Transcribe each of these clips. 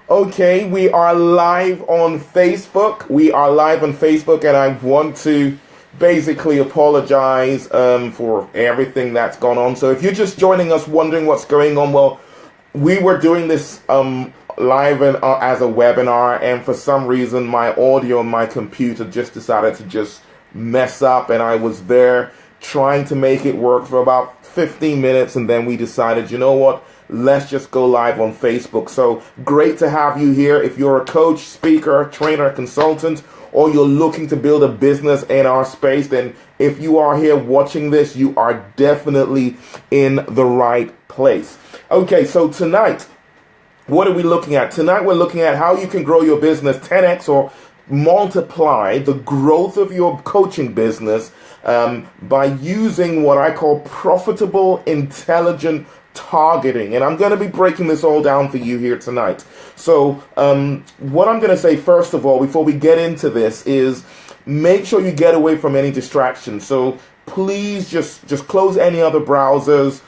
Okay, we are live on Facebook. We are live on Facebook, and I want to basically apologize for everything that's gone on. So if you're just joining us wondering what's going on, well, we were doing this live as a webinar, and for some reason my audio on my computer just decided to just mess up, and I was there trying to make it work for about 15 minutes, and then we decided, you know what, let's just go live on Facebook. So great to have you here. If you're a coach, speaker, trainer, consultant, or you're looking to build a business in our space, then if you are here watching this, you are definitely in the right place. Okay, so tonight, what are we looking at? Tonight we're looking at how you can grow your business 10x or multiply the growth of your coaching business by using what I call profitable, intelligent targeting. And I'm going to be breaking this all down for you here tonight. So what I'm going to say first of all, before we get into this, is make sure you get away from any distractions. So please just close any other browsers.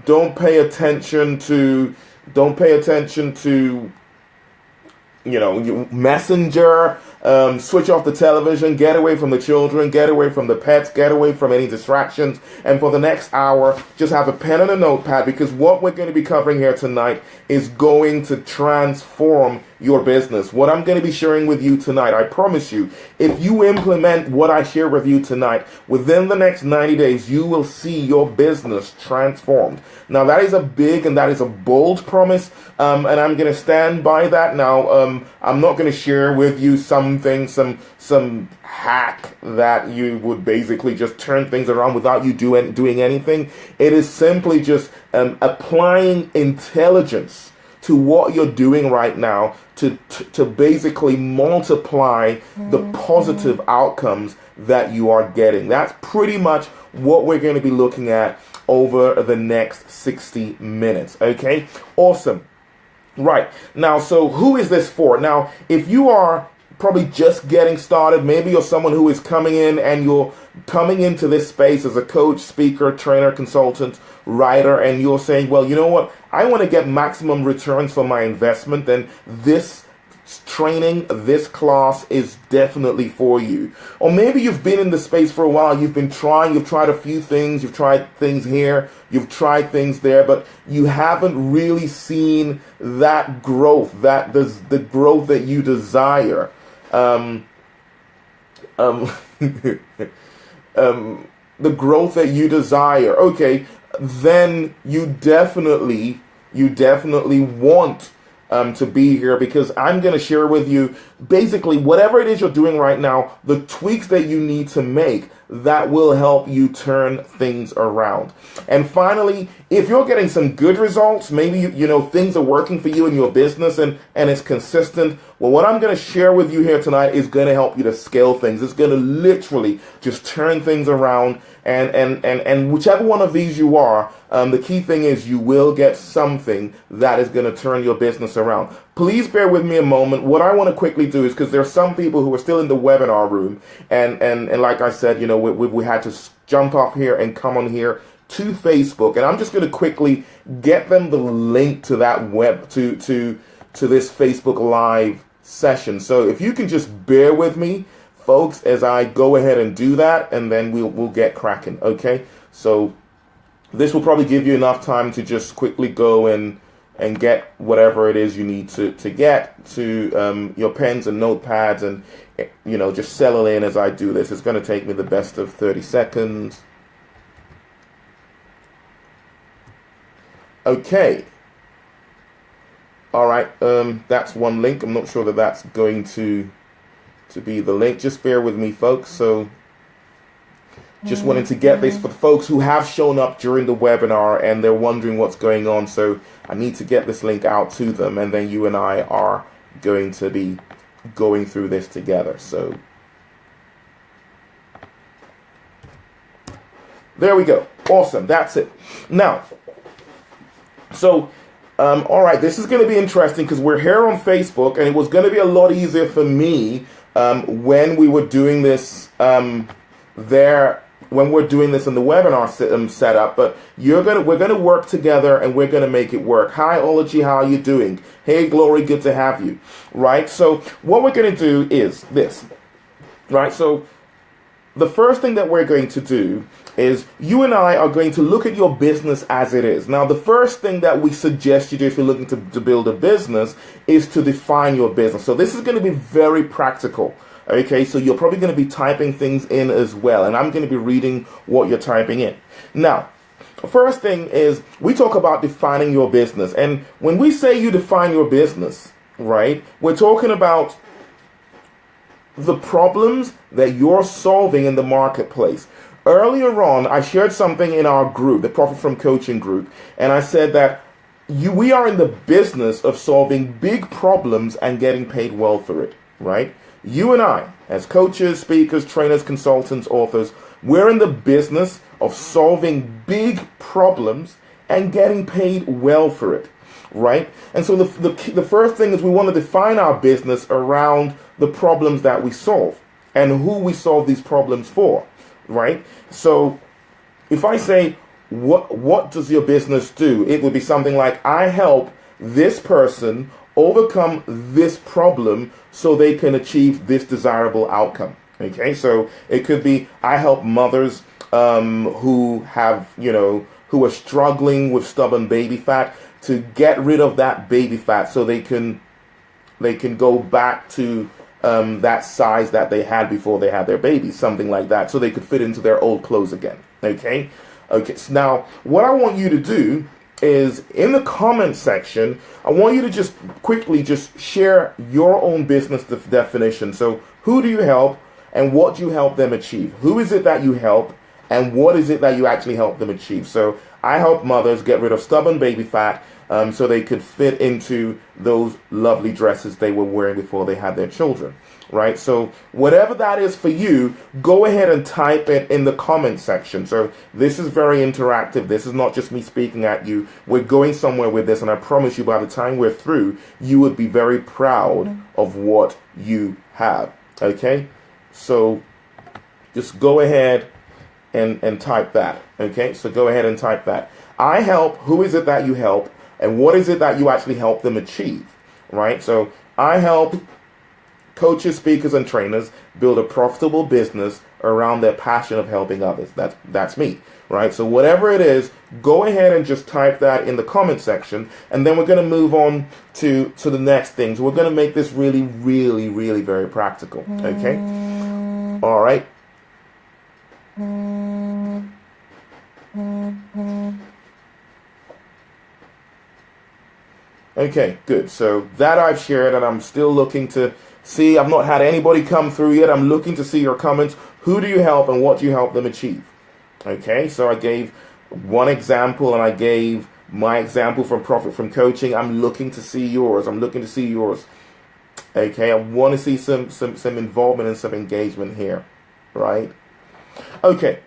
Don't pay attention to Messenger. Switch off the television, get away from the children, get away from the pets, get away from any distractions. And for the next hour, just have a pen and a notepad, because what we're going to be covering here tonight is going to transform your business. What I'm going to be sharing with you tonight, I promise you, if you implement what I share with you tonight, within the next 90 days, you will see your business transformed. Now, that is a big and that is a bold promise, and I'm going to stand by that. Now, I'm not going to share with you some hack that you would basically just turn things around without you doing anything. It is simply just applying intelligence to what you're doing right now to basically multiply the positive outcomes that you are getting. That's pretty much what we're going to be looking at over the next 60 minutes. Okay, awesome. Right, now, so who is this for? Now, if you are probably just getting started, maybe you're someone who is coming in and you're coming into this space as a coach, speaker, trainer, consultant, writer, and you're saying, well, you know what, I want to get maximum returns for my investment, then this training, this class is definitely for you. Or maybe you've been in the space for a while, you've tried a few things, you've tried things here, you've tried things there, but you haven't really seen that growth, the growth that you desire. The growth that you desire. Okay, then you definitely want to be here, because I'm going to share with you basically whatever it is you're doing right now, the tweaks that you need to make that will help you turn things around. And finally, if you're getting some good results, maybe you know things are working for you in your business and it's consistent, well, what I'm going to share with you here tonight is going to help you to scale things. It's going to literally just turn things around, and whichever one of these you are, the key thing is you will get something that is going to turn your business around. Please bear with me a moment. What I want to quickly do is, because there are some people who are still in the webinar room, and like I said, you know, we had to jump off here and come on here to Facebook, and I'm just going to quickly get them the link to that to this Facebook Live session. So if you can just bear with me, folks, as I go ahead and do that, and then we'll get cracking. Okay, so this will probably give you enough time to just quickly go and get whatever it is you need to get to your pens and notepads, and you know, just settle in as I do this. It's going to take me the best of 30 seconds. Okay. All right. That's one link. I'm not sure that that's going to be the link. Just bear with me, folks. So just wanted to get this for the folks who have shown up during the webinar and they're wondering what's going on. So I need to get this link out to them, and then you and I are going to be going through this together. So there we go. Awesome. That's it. Now, so all right, this is going to be interesting because we're here on Facebook, and it was going to be a lot easier for me when we were doing this there when we're doing this in the webinar setup, but we're gonna work together and we're gonna make it work. Hi, Ology, how are you doing? Hey, Glory, good to have you. Right. So what we're gonna do is this. Right. So the first thing that we're going to do is you and I are going to look at your business as it is. Now, the first thing that we suggest you do if you're looking to build a business is to define your business. So this is going to be very practical. Okay, so you're probably going to be typing things in as well, and I'm going to be reading what you're typing in. Now, first thing is we talk about defining your business. And when we say you define your business, right, we're talking about the problems that you're solving in the marketplace. Earlier on, I shared something in our group, the Profit from Coaching group, and I said that we are in the business of solving big problems and getting paid well for it, right? You and I, as coaches, speakers, trainers, consultants, authors, we're in the business of solving big problems and getting paid well for it, right? And so the first thing is we want to define our business around the problems that we solve and who we solve these problems for, right? So if I say, what does your business do? It would be something like, I help this person overcome this problem so they can achieve this desirable outcome. Okay, so it could be, I help mothers who have, who are struggling with stubborn baby fat to get rid of that baby fat so they can go back to that size that they had before they had their baby, something like that, so they could fit into their old clothes again. Okay, so now what I want you to do is in the comment section, I want you to just quickly just share your own business definition. So who do you help and what do you help them achieve? Who is it that you help and what is it that you actually help them achieve? So I help mothers get rid of stubborn baby fat so they could fit into those lovely dresses they were wearing before they had their children, right? So whatever that is for you, go ahead and type it in the comment section. So this is very interactive. This is not just me speaking at you. We're going somewhere with this, and I promise you by the time we're through, you would be very proud of what you have, okay? So just go ahead and type that, okay? So go ahead and type that. I help, who is it that you help? And what is it that you actually help them achieve, right? So I help coaches, speakers, and trainers build a profitable business around their passion of helping others. That's me, right? So whatever it is, go ahead and just type that in the comment section, and then we're going to move on to the next thing. So we're going to make this really, really, really very practical, okay? All right. Okay, good. So that I've shared, and I'm still looking to see. I've not had anybody come through yet. I'm looking to see your comments. Who do you help and what do you help them achieve? Okay, so I gave one example and I gave my example from Profit from Coaching. I'm looking to see yours. Okay, I want to see some involvement and some engagement here, right? Okay,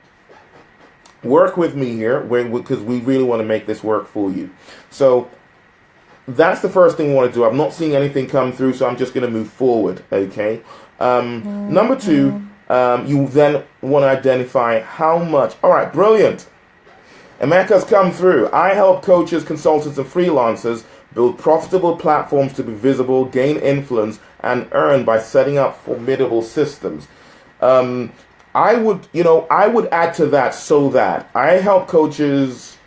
work with me here because we really want to make this work for you. So that's the first thing we want to do. I'm not seeing anything come through, so I'm just going to move forward, okay? Number two, you then want to identify how much. All right, brilliant. Emeka's come through. I help coaches, consultants, and freelancers build profitable platforms to be visible, gain influence, and earn by setting up formidable systems. I would add to that so that I help coaches,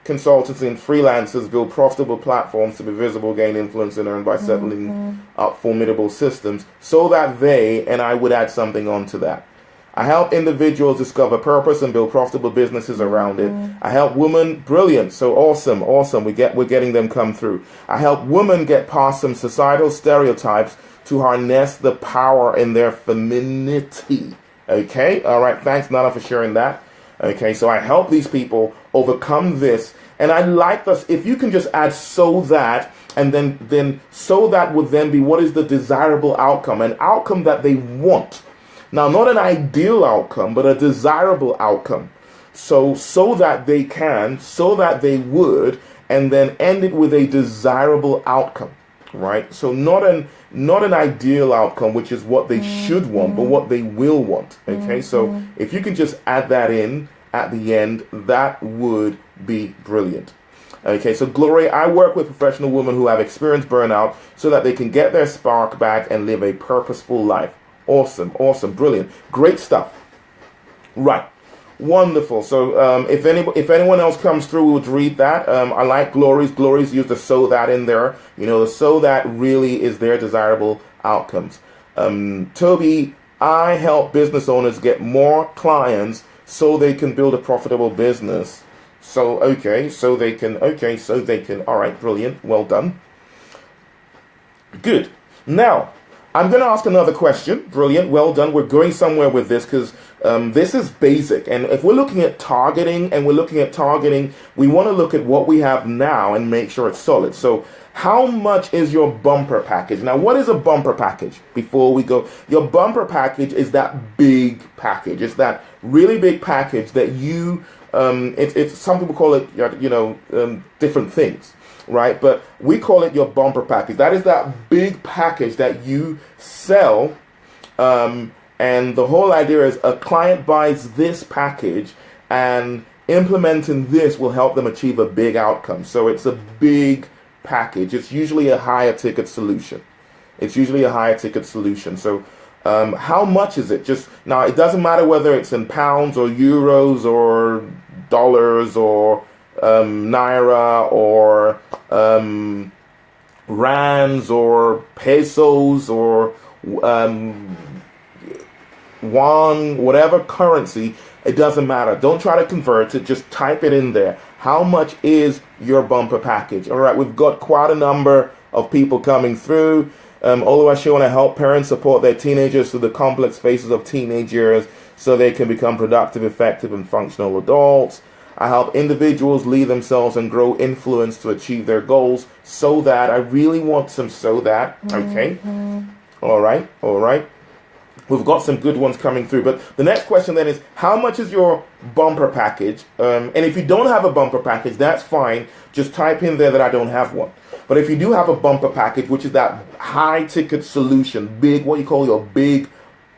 consultants, and freelancers build profitable platforms to be visible, gain influence, and earn by settling up formidable systems so that and I would add something on to that. I help individuals discover purpose and build profitable businesses around it. I help women, brilliant, so awesome. We're getting them come through. I help women get past some societal stereotypes to harness the power in their femininity. Okay, all right, thanks Nana for sharing that. Okay, so I help these people overcome this. And I'd like us, if you can just add so that, and then so that would then be what is the desirable outcome, an outcome that they want. Now, not an ideal outcome, but a desirable outcome. So that they can, so that they would, and then end it with a desirable outcome. right? So not an ideal outcome, which is what they should want, but what they will want. Okay, so if you can just add that in at the end, that would be brilliant. Okay, so Glory, I work with professional women who have experienced burnout so that they can get their spark back and live a purposeful life. Awesome, awesome, brilliant, great stuff. Right. Wonderful. So if anyone else comes through, we'll read that. I like Glory's. Glory's used the so that in there. You know, the so that really is their desirable outcomes. Toby, I help business owners get more clients so they can build a profitable business. So so they can. All right, brilliant. Well done. Good. Now, I'm going to ask another question. Brilliant. Well done. We're going somewhere with this because this is basic. And if we're looking at targeting we want to look at what we have now and make sure it's solid. So how much is your bumper package? Now, what is a bumper package? Before we go, your bumper package is that big package. It's that really big package that you, it's some people call it, different things. Right, but we call it your bumper package. That is that big package that you sell, and the whole idea is a client buys this package, and implementing this will help them achieve a big outcome. So it's a big package. It's usually a higher ticket solution. So how much is it? Just now, it doesn't matter whether it's in pounds or euros or dollars or naira or rands or pesos or won, whatever currency, it doesn't matter. Don't try to convert it, just type it in there. How much is your bumper package? All right, we've got quite a number of people coming through. Although I show want to help parents support their teenagers through the complex phases of teenage years so they can become productive, effective, and functional adults. I help individuals lead themselves and grow influence to achieve their goals. So that, I really want some so that. Okay. All right. We've got some good ones coming through. But the next question then is, how much is your bumper package? And if you don't have a bumper package, that's fine. Just type in there that I don't have one. But if you do have a bumper package, which is that high ticket solution, big, what you call your big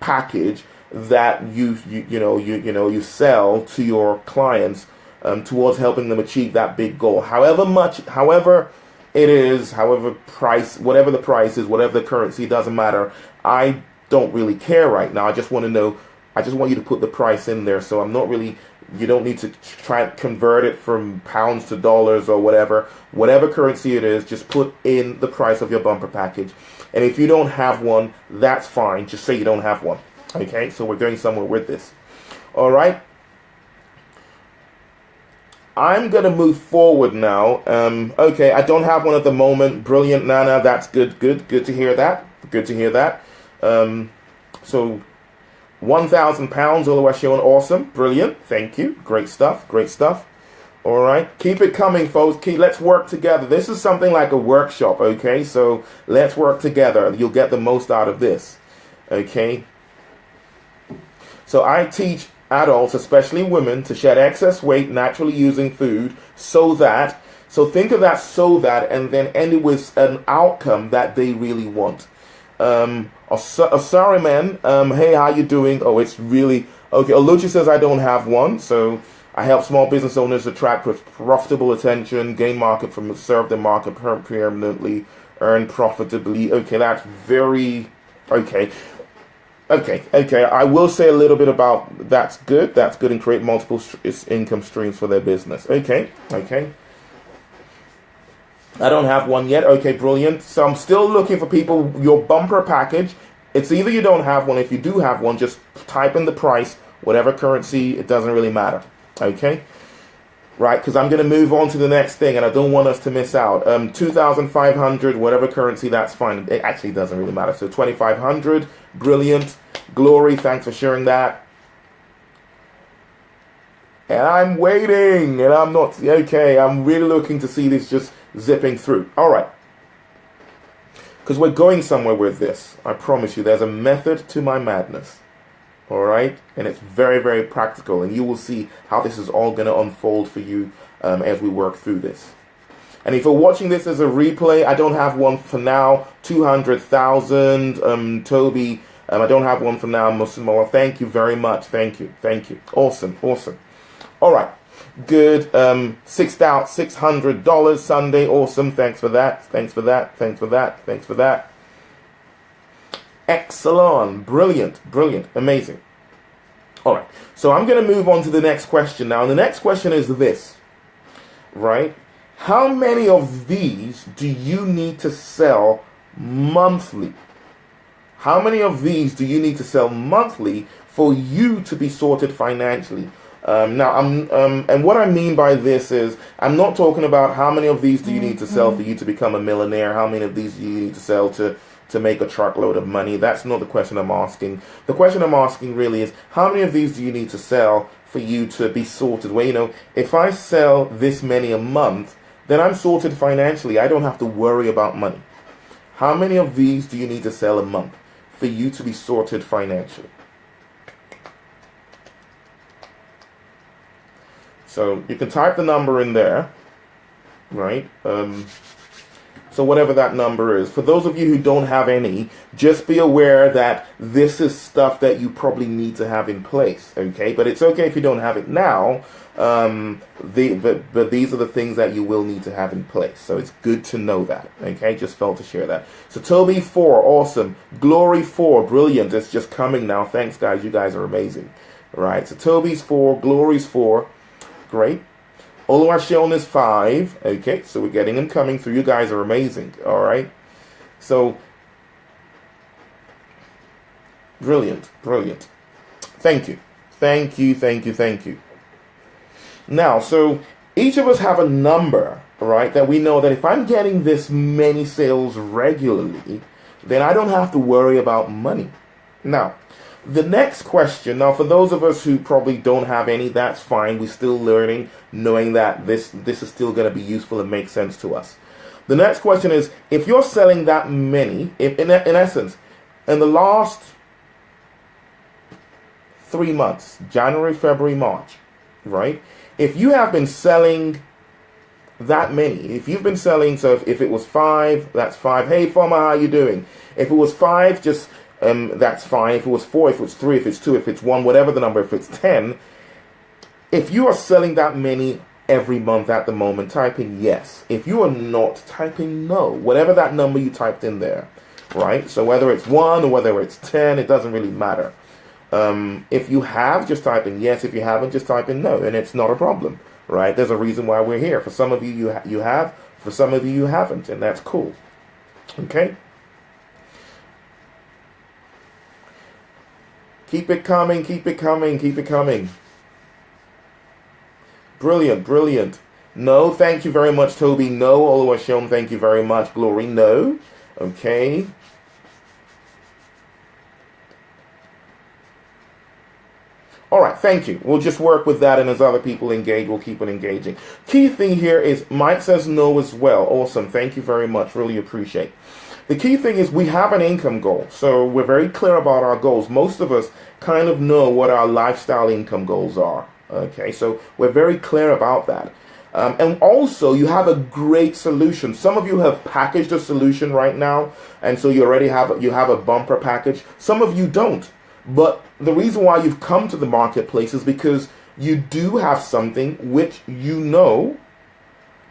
package that you sell to your clients, towards helping them achieve that big goal. However it is, whatever the price is, whatever the currency, doesn't matter. I don't really care right now. I just want you to put the price in there. So you don't need to try and convert it from pounds to dollars or whatever currency it is. Just put in the price of your bumper package. And if you don't have one, that's fine. Just say you don't have one. Okay, so we're going somewhere with this. All right. I'm going to move forward now. Okay, I don't have one at the moment. Brilliant, Nana. That's good to hear that. So, 1,000 pounds, Oluwaseun. Awesome. Brilliant. Thank you. Great stuff. All right. Keep it coming, folks. Let's work together. This is something like a workshop, okay? So, let's work together. You'll get the most out of this, okay? So, I teach adults, especially women, to shed excess weight naturally using food so think of that so that, and then end it with an outcome that they really want. Sorry, man. Hey, how you doing? Oh, it's really okay. Oluchi says I don't have one, so I help small business owners attract profitable attention, gain market from serve the market permanently, earn profitably. Okay, that's very okay. Okay. I will say a little bit about that's good, and create multiple income streams for their business. Okay. I don't have one yet. Okay, brilliant. So I'm still looking for people, your bumper package. It's either you don't have one. If you do have one, just type in the price, whatever currency, it doesn't really matter. Okay? Right, because I'm going to move on to the next thing, and I don't want us to miss out. 2,500, whatever currency, that's fine. It actually doesn't really matter. So 2,500, brilliant. Glory, thanks for sharing that. And I'm waiting, and I'm not, okay, I'm really looking to see this just zipping through. All right. Because we're going somewhere with this. I promise you, there's a method to my madness. All right, and it's very, very practical, and you will see how this is all going to unfold for you as we work through this. And if you're watching this as a replay, I don't have one for now. 200,000. Toby, I don't have one for now. Musimo, thank you very much. Thank you. Awesome. All right. Good. $600 Sunday. Awesome. Thanks for that. Excellent. Brilliant. Amazing. All right. So I'm going to move on to the next question now. And the next question is this, right? How many of these do you need to sell monthly? How many of these do you need to sell monthly for you to be sorted financially? Now, and what I mean by this is, I'm not talking about how many of these do you need to sell for you to become a millionaire. How many of these do you need to sell to make a truckload of money? That's not the question I'm asking. The question I'm asking really is, how many of these do you need to sell for you to be sorted? Well, if I sell this many a month, then I'm sorted financially. I don't have to worry about money. How many of these do you need to sell a month for you to be sorted financially? So you can type the number in there, right? So whatever that number is. For those of you who don't have any, just be aware that this is stuff that you probably need to have in place, okay? But it's okay if you don't have it now. But these are the things that you will need to have in place. So it's good to know that, okay? Just felt to share that. So Toby 4, awesome. Glory 4, brilliant. It's just coming now. Thanks, guys. You guys are amazing. All right, so Toby's 4, Glory's 4. Great. Oluwaseun is 5. Okay, so we're getting them coming through. You guys are amazing. All right. So, brilliant. Thank you. Now, so each of us have a number, right, that we know that if I'm getting this many sales regularly, then I don't have to worry about money. Now, the next question, now for those of us who probably don't have any, that's fine. We're still learning, knowing that this is still going to be useful and make sense to us. The next question is, if you're selling that many, in essence, in the last 3 months, January, February, March, right? If you have been selling that many, if you've been selling, so if it was 5, that's 5. Hey, farmer, how you doing? If it was 5, just... that's fine. If it was 4, if it was 3, if it's 2, if it's 1, whatever the number, if it's 10, if you are selling that many every month at the moment, type in yes. If you are not, type in no. Whatever that number you typed in there, right? So whether it's 1 or whether it's 10, it doesn't really matter. If you have, just type in yes. If you haven't, just type in no, and it's not a problem, right? There's a reason why we're here. For some of you, you have. For some of you haven't, and that's cool. Okay? Keep it coming. Brilliant. No, thank you very much, Toby. No, Oluwaseun, thank you very much. Glory, no. Okay. All right, thank you. We'll just work with that, and as other people engage, we'll keep it engaging. Key thing here is Mike says no as well. Awesome. Thank you very much. Really appreciate. The key thing is we have an income goal. So we're very clear about our goals. Most of us kind of know what our lifestyle income goals are. Okay, so we're very clear about that. And also, you have a great solution. Some of you have packaged a solution right now, and so you already have a bumper package. Some of you don't. But the reason why you've come to the marketplace is because you do have something which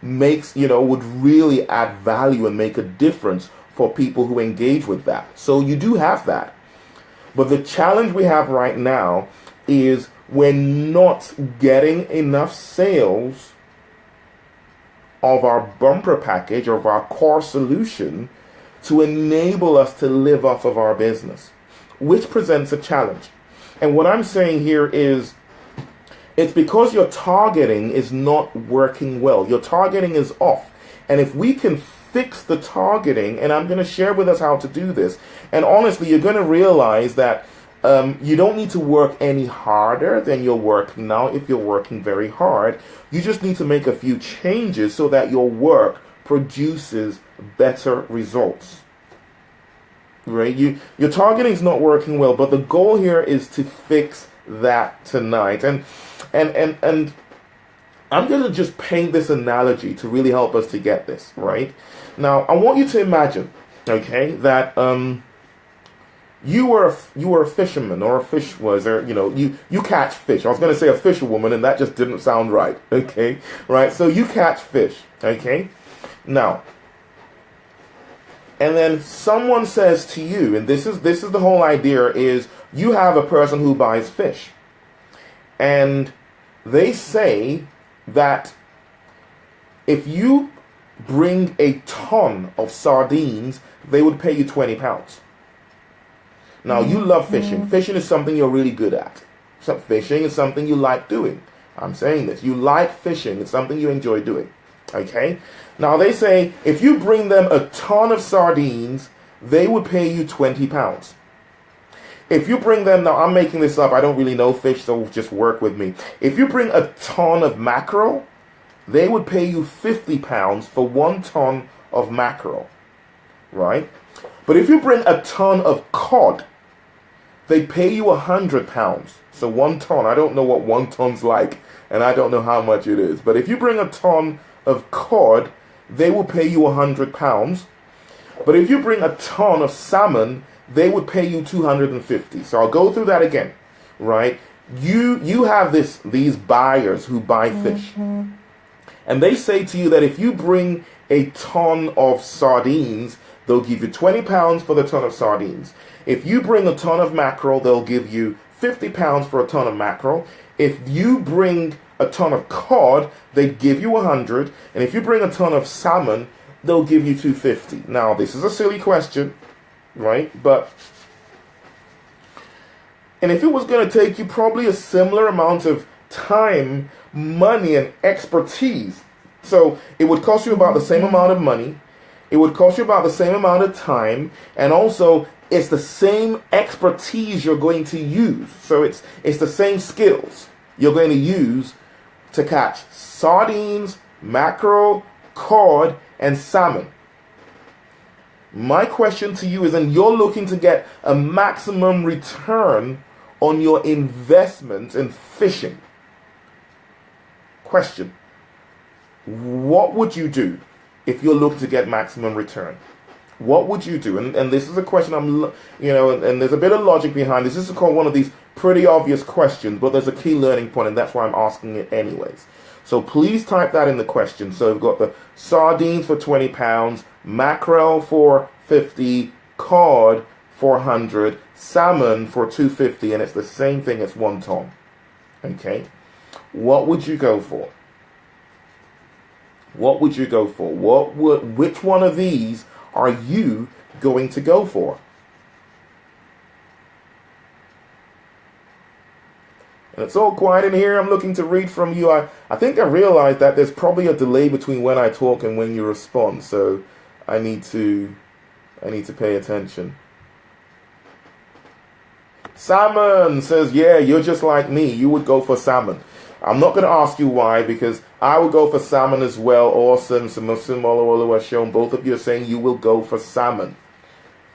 makes, would really add value and make a difference for people who engage with that. So you do have that. But the challenge we have right now is we're not getting enough sales of our bumper package or of our core solution to enable us to live off of our business, which presents a challenge. And what I'm saying here is it's because your targeting is not working well. Your targeting is off. And if we can fix the targeting, and I'm going to share with us how to do this, and honestly, you're going to realize that you don't need to work any harder than you're working now if you're working very hard. You just need to make a few changes so that your work produces better results. Right? Your targeting is not working well, but the goal here is to fix that tonight. And I'm going to just paint this analogy to really help us to get this, right? Now, I want you to imagine, okay, that you were a fisherman or a fish was, or you catch fish. I was going to say a fisherwoman, and that just didn't sound right, okay? Right? So you catch fish, okay? Now, and then someone says to you, and this is the whole idea, is you have a person who buys fish, and they say that if you bring a ton of sardines, they would pay you £20. Now, you love fishing. Fishing is something you're really good at. So fishing is something you like doing. I'm saying this. You like fishing. It's something you enjoy doing. Okay? Now, they say if you bring them a ton of sardines, they would pay you £20. If you bring them, now I'm making this up, I don't really know fish, so just work with me. If you bring a ton of mackerel, they would pay you £50 for 1 ton of mackerel, right? But if you bring a ton of cod, they pay you £100. So 1 ton, I don't know what 1 ton's like, and I don't know how much it is. But if you bring a ton of cod, they will pay you £100. But if you bring a ton of salmon, they would pay you $250. So I'll go through that again, right? You have these buyers who buy fish, and they say to you that if you bring a ton of sardines, they'll give you £20 for the ton of sardines. If you bring a ton of mackerel, they'll give you £50 for a ton of mackerel. If you bring a ton of cod, they give you $100, and if you bring a ton of salmon, they'll give you $250. Now, this is a silly question, right? And if it was going to take you probably a similar amount of time, money, and expertise, so it would cost you about the same amount of money, it would cost you about the same amount of time, and also it's the same expertise you're going to use. So it's the same skills you're going to use to catch sardines, mackerel, cod, and salmon. My question to you is, and you're looking to get a maximum return on your investment in fishing. Question: what would you do if you're looking to get maximum return? What would you do? And this is a question and there's a bit of logic behind this. This is called one of these pretty obvious questions, but there's a key learning point, and that's why I'm asking it anyways. So please type that in the question. So we've got the sardines for £20, mackerel for $50, cod for $100, salmon for $250, and it's the same thing as 1 ton. Okay, what would you go for? What would you go for? Which one of these are you going to go for? And it's all quiet in here. I'm looking to read from you. I think I realized that there's probably a delay between when I talk and when you respond, so I need to pay attention. Salmon says, yeah, you're just like me. You would go for salmon. I'm not going to ask you why, because I would go for salmon as well. Awesome. So Muslim Olu has shown both of you are saying you will go for salmon.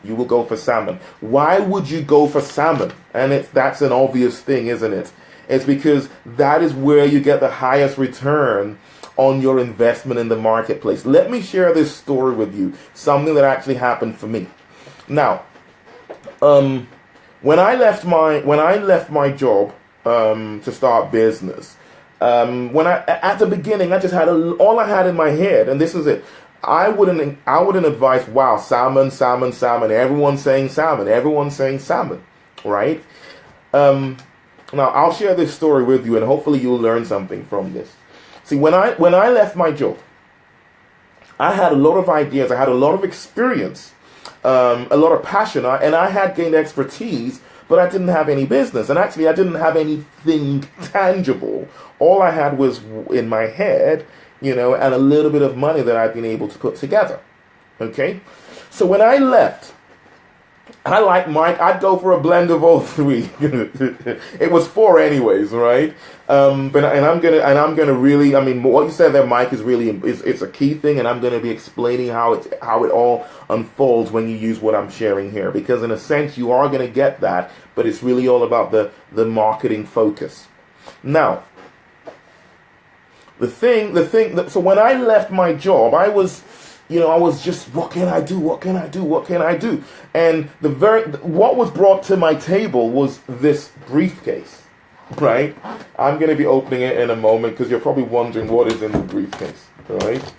You will go for salmon. Why would you go for salmon? And that's an obvious thing, isn't it? It's because that is where you get the highest return on your investment in the marketplace. Let me share this story with you. Something that actually happened for me. Now, when I left my job to start business, at the beginning I just had all I had in my head, and this is it. I wouldn't advise, wow, salmon, salmon, salmon. Everyone's saying salmon. Everyone's saying salmon, right? Now I'll share this story with you, and hopefully you'll learn something from this. See, when I left my job, I had a lot of ideas. I had a lot of experience, a lot of passion, and I had gained expertise, but I didn't have any business. And actually, I didn't have anything tangible. All I had was in my head, and a little bit of money that I'd been able to put together. Okay? So when I left, I like Mike. I'd go for a blend of all three. It was 4 anyways, right? I'm gonna really. I mean, what you said there, Mike, is really it's a key thing, and I'm gonna be explaining how it all unfolds when you use what I'm sharing here, because in a sense you are gonna get that, but it's really all about the marketing focus. Now, So when I left my job, I was just, what can I do? What can I do? What can I do? And what was brought to my table was this briefcase, right? I'm going to be opening it in a moment because you're probably wondering what is in the briefcase, right?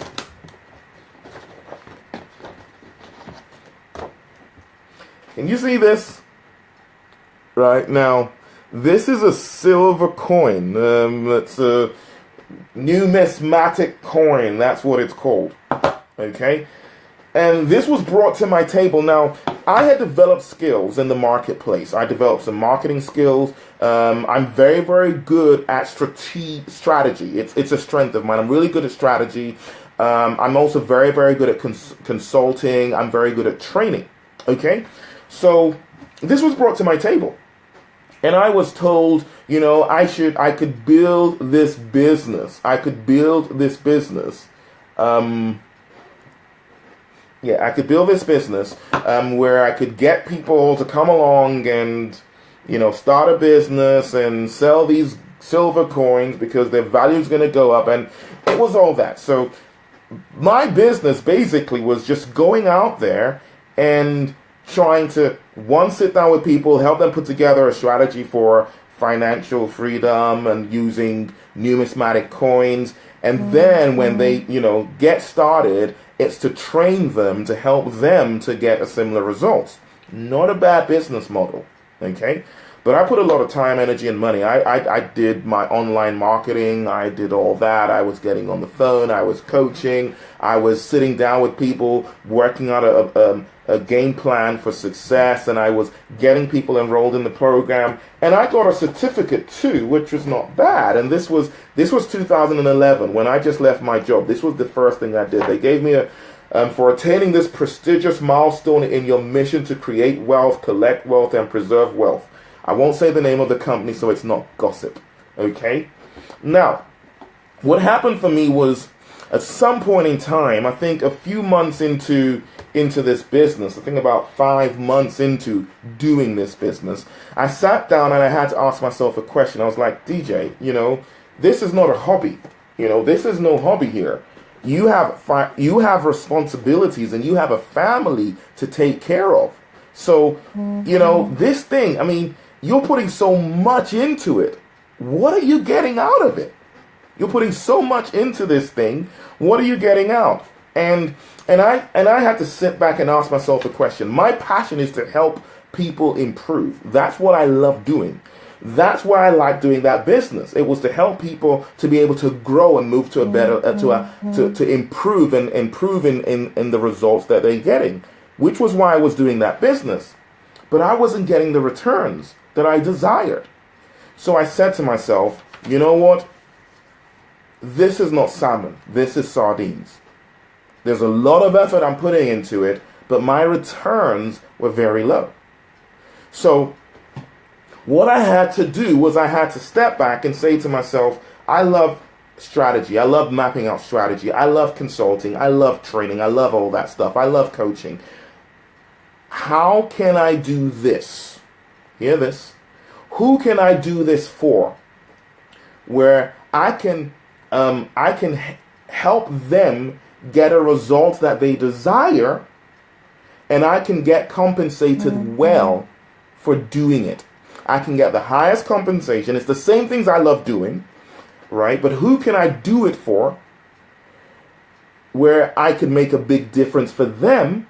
Can you see this? Right now, this is a silver coin. It's a numismatic coin. That's what it's called. Okay? And this was brought to my table. Now, I had developed skills in the marketplace. I developed some marketing skills. I'm very, very good at strategy. It's a strength of mine. I'm really good at strategy. I'm also very, very good at consulting. I'm very good at training. Okay? So this was brought to my table. And I was told, I could build this business. I could build this business. I could build this business where I could get people to come along and, start a business and sell these silver coins because their value is going to go up. And it was all that. So my business basically was just going out there and trying to, sit down with people, help them put together a strategy for financial freedom and using numismatic coins. And then when they, get started, it's to train them, to help them to get a similar results. Not a bad business model, okay? But I put a lot of time, energy, and money. I did my online marketing. I did all that. I was getting on the phone. I was coaching. I was sitting down with people, working out a game plan for success, and I was getting people enrolled in the program. And I got a certificate too, which was not bad. And this was 2011 when I just left my job. This was the first thing I did. They gave me for attaining this prestigious milestone in your mission to create wealth, collect wealth, and preserve wealth. I won't say the name of the company so it's not gossip. Okay? Now, what happened for me was at some point in time, I think a few months into this business, I think about 5 months into doing this business, I sat down and I had to ask myself a question. I was like, DJ, this is not a hobby. This is no hobby here. You have responsibilities and you have a family to take care of. So, this thing, you're putting so much into it. What are you getting out of it? You're putting so much into this thing. What are you getting out? And I had to sit back and ask myself a question. My passion is to help people improve. That's what I love doing. That's why I like doing that business. It was to help people to be able to grow and move to a better, to improve and improve in the results that they're getting, which was why I was doing that business. But I wasn't getting the returns that I desired. So I said to myself, you know what? This is not salmon. This is sardines. There's a lot of effort I'm putting into it, but my returns were very low. So what I had to do was I had to step back and say to myself, I love strategy. I love mapping out strategy. I love consulting. I love training. I love all that stuff. I love coaching. How can I do this? Hear this. Who can I do this for? Where I can help them get a result that they desire, and I can get compensated well for doing it. I can get the highest compensation. It's the same things I love doing, right? But who can I do it for where I can make a big difference for them,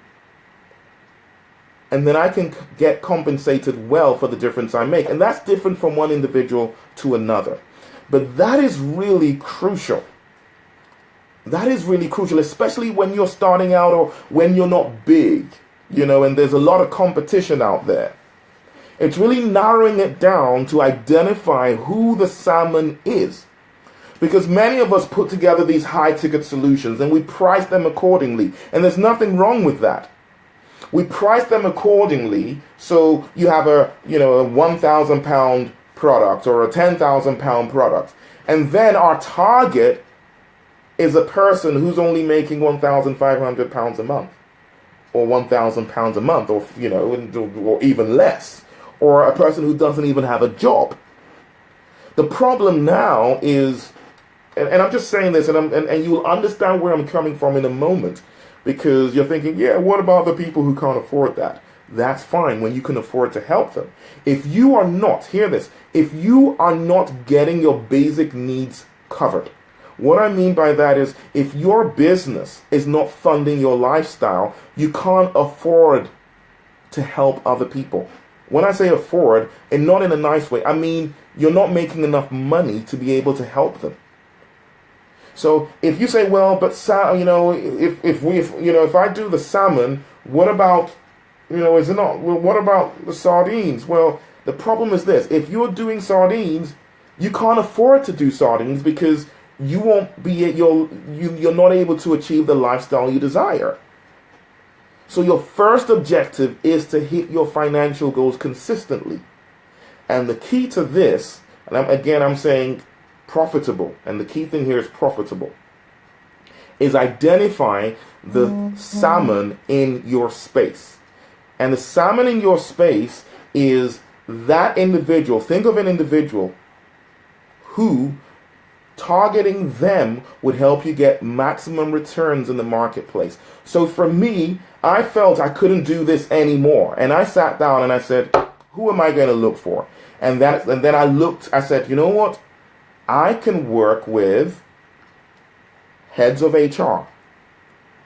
and then I can get compensated well for the difference I make. And that's different from one individual to another. But that is really crucial. That is really crucial, especially when you're starting out or when you're not big, and there's a lot of competition out there. It's really narrowing it down to identify who the salmon is. Because many of us put together these high-ticket solutions and we price them accordingly. And there's nothing wrong with that. We price them accordingly, so you have a 1,000 pound product or a 10,000 pound product. And then our target is a person who's only making 1,500 pounds a month, or 1,000 pounds a month, or or even less, or a person who doesn't even have a job. The problem now is and I'm just saying this, and you'll understand where I'm coming from in a moment, because you're thinking, yeah, what about the people who can't afford that? That's fine when you can afford to help them. If you are not, hear this, if you are not getting your basic needs covered, what I mean by that is, if your business is not funding your lifestyle, you can't afford to help other people. When I say afford, and not in a nice way, I mean you're not making enough money to be able to help them. So if you say, well, but if I do the salmon, what about, is it not? Well, what about the sardines? Well, the problem is this: if you're doing sardines, you can't afford to do sardines because you won't be you're not able to achieve the lifestyle you desire. So your first objective is to hit your financial goals consistently. And the key to this, and I'm saying profitable, and the key thing here is profitable, is identify the salmon in your space. And the salmon in your space is that individual. Think of an individual who targeting them would help you get maximum returns in the marketplace. So for me, I felt I couldn't do this anymore. And I sat down and I said, who am I going to look for? And then I said, you know what? I can work with heads of HR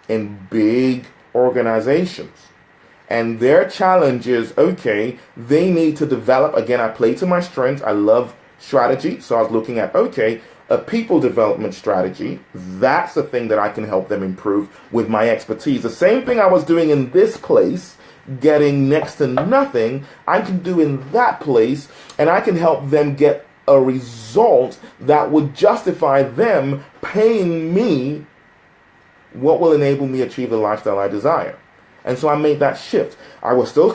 in big organizations. And their challenge is, okay, they need to develop, again, I play to my strengths. I love strategy. So I was looking at, okay, a people development strategy. That's the thing that I can help them improve with my expertise. The same thing I was doing in this place, getting next to nothing, I can do in that place, and I can help them get a result that would justify them paying me what will enable me to achieve the lifestyle I desire. And so I made that shift. I was still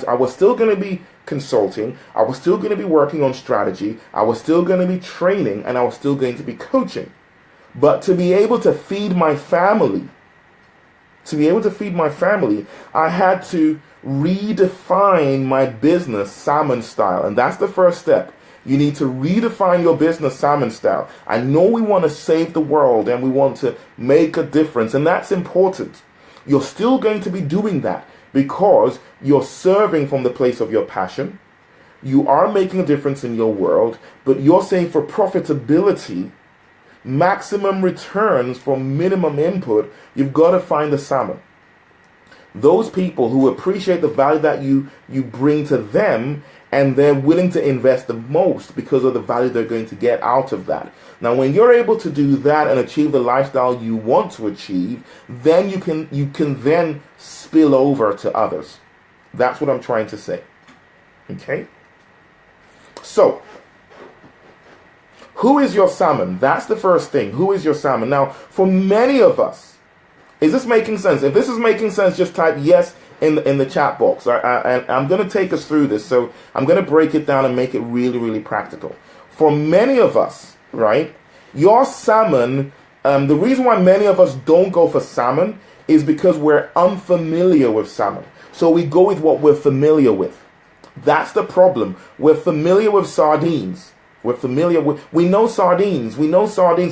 I was still going to be consulting. I was still going to be working on strategy. I was still going to be training, and I was still going to be coaching. But to be able to feed my family, I had to redefine my business salmon style. And that's the first step. You need to redefine your business salmon style. I know we want to save the world and we want to make a difference, and that's important. You're still going to be doing that because you're serving from the place of your passion. You are making a difference in your world, but you're saying for profitability, maximum returns for minimum input, you've got to find the salmon. Those people who appreciate the value that you bring to them, and they're willing to invest the most because of the value they're going to get out of that. Now, when you're able to do that and achieve the lifestyle you want to achieve, then you can then spill over to others. That's what I'm trying to say. Okay? So, who is your salmon? That's the first thing. Who is your salmon? Now, for many of us, is this making sense? If this is making sense, just type yes in the chat box. I'm going to take us through this, so I'm going to break it down and make it really, really practical. For many of us, right, your salmon, the reason why many of us don't go for salmon is because we're unfamiliar with salmon. So we go with what we're familiar with. That's the problem. We're familiar with sardines. We know sardines.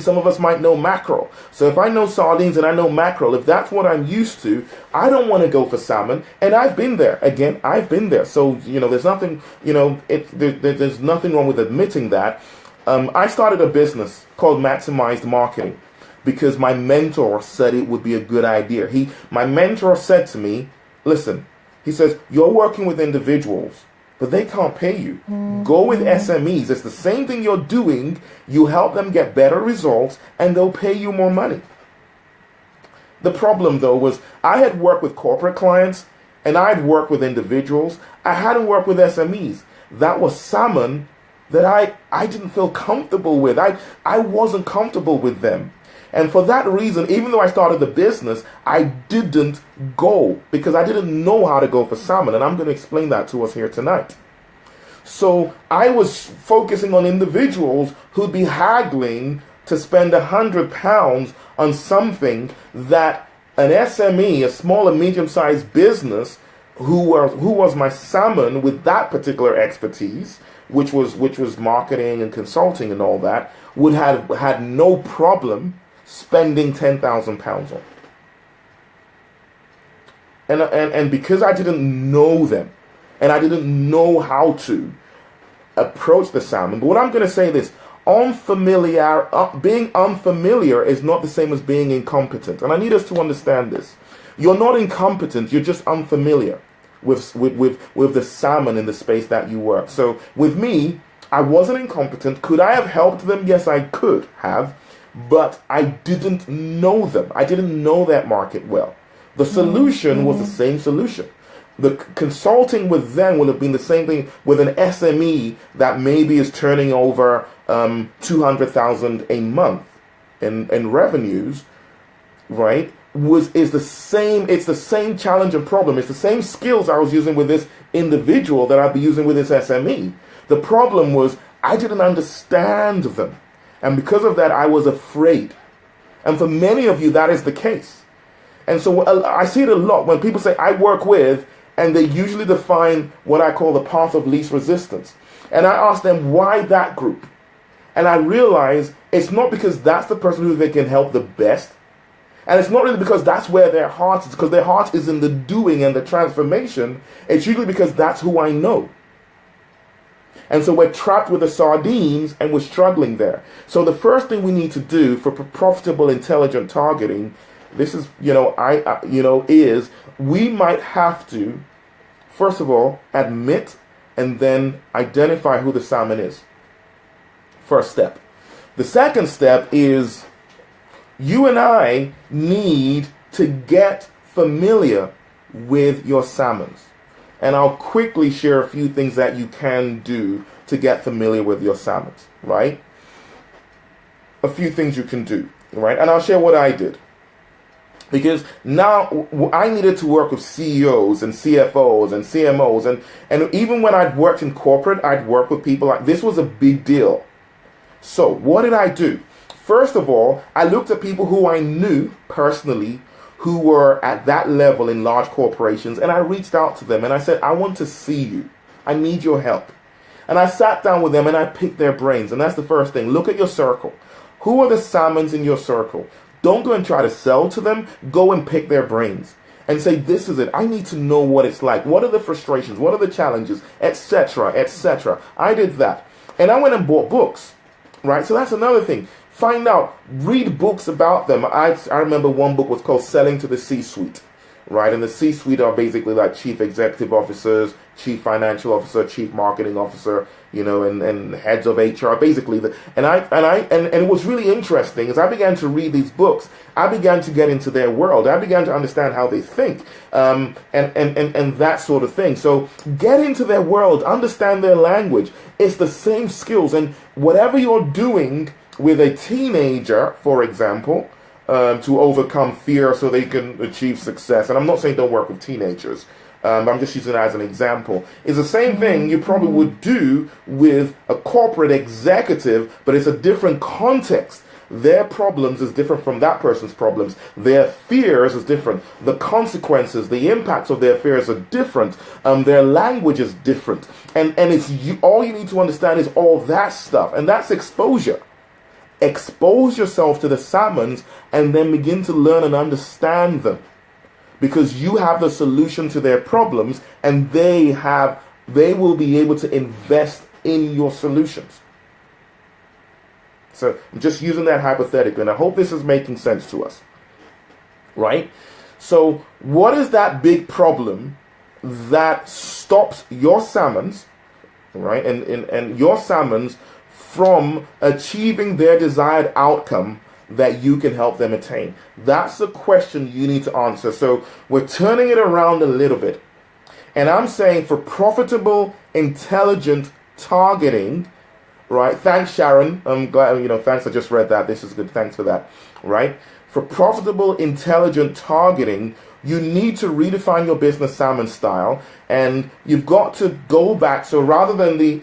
Some of us might know mackerel. So if I know sardines and I know mackerel, if that's what I'm used to, I don't want to go for salmon. And I've been there. Again, I've been there. So, there's nothing, there's nothing wrong with admitting that. I started a business called Maximized Marketing because my mentor said it would be a good idea. My mentor said to me, listen, he says, you're working with individuals, but they can't pay you. Go with SMEs. It's the same thing you're doing. You help them get better results, and they'll pay you more money. The problem, though, was I had worked with corporate clients, and I had worked with individuals. I hadn't worked with SMEs. That was salmon that I didn't feel comfortable with. I wasn't comfortable with them. And for that reason, even though I started the business, I didn't go because I didn't know how to go for salmon. And I'm going to explain that to us here tonight. So I was focusing on individuals who'd be haggling to spend £100 on something that an SME, a small and medium-sized business, who was my salmon with that particular expertise, which was marketing and consulting and all that, would have had no problem spending £10,000 on. And because I didn't know them, and I didn't know how to approach the salmon. But what I'm going to say this, being unfamiliar is not the same as being incompetent. And I need us to understand this. You're not incompetent, you're just unfamiliar with the salmon in the space that you work. So with me, I wasn't incompetent. Could I have helped them? Yes, I could have. But I didn't know them. I didn't know that market well. The solution was the same solution. The consulting with them would have been the same thing with an SME that maybe is turning over 200,000 a month in revenues, right? It's the same challenge and problem. It's the same skills I was using with this individual that I'd be using with this SME. The problem was I didn't understand them. And because of that, I was afraid. And for many of you, that is the case. And so I see it a lot when people say, I work with, and they usually define what I call the path of least resistance. And I ask them, why that group? And I realize it's not because that's the person who they can help the best. And it's not really because that's where their heart is, because their heart is in the doing and the transformation. It's usually because that's who I know. And so we're trapped with the sardines and we're struggling there. So the first thing we need to do for profitable, intelligent targeting, this is, is we might have to, first of all, admit and then identify who the salmon is. First step. The second step is you and I need to get familiar with your salmons. And I'll quickly share a few things that you can do to get familiar with your salmons, right? A few things you can do, right? And I'll share what I did. Because now I needed to work with CEOs and CFOs and CMOs. And even when I'd worked in corporate, I'd work with people like this was a big deal. So what did I do? First of all, I looked at people who I knew personally who were at that level in large corporations, and I reached out to them and I said, I want to see you. I need your help. And I sat down with them and I picked their brains. And that's the first thing. Look at your circle. Who are the salmons in your circle? Don't go and try to sell to them. Go and pick their brains and say, this is it. I need to know what it's like. What are the frustrations? What are the challenges? Etc., etc. I did that. And I went and bought books, right? So that's another thing. Find out, read books about them. I remember one book was called Selling to the C-Suite, right? And the C-Suite are basically like chief executive officers, chief financial officer, chief marketing officer, and heads of HR, basically. And it was really interesting as I began to read these books. I began to get into their world. I began to understand how they think, and that sort of thing. So get into their world, understand their language. It's the same skills, and whatever you're doing with a teenager, for example, to overcome fear so they can achieve success. And I'm not saying don't work with teenagers. I'm just using it as an example. It's the same thing you probably would do with a corporate executive, but it's a different context. Their problems is different from that person's problems. Their fears is different. The consequences, the impacts of their fears are different. Their language is different. And it's all you need to understand is all that stuff. And that's exposure. Expose yourself to the salmons and then begin to learn and understand them, because you have the solution to their problems and they will be able to invest in your solutions. So I'm just using that hypothetically, and I hope this is making sense to us, right? So what is that big problem that stops your salmons, right, and your salmons from achieving their desired outcome that you can help them attain? That's the question you need to answer. So we're turning it around a little bit. And I'm saying for profitable, intelligent targeting, right? Thanks, Sharon. I'm glad, thanks. I just read that. This is good. Thanks for that, right? For profitable, intelligent targeting, you need to redefine your business salmon style. And you've got to go back. So rather than the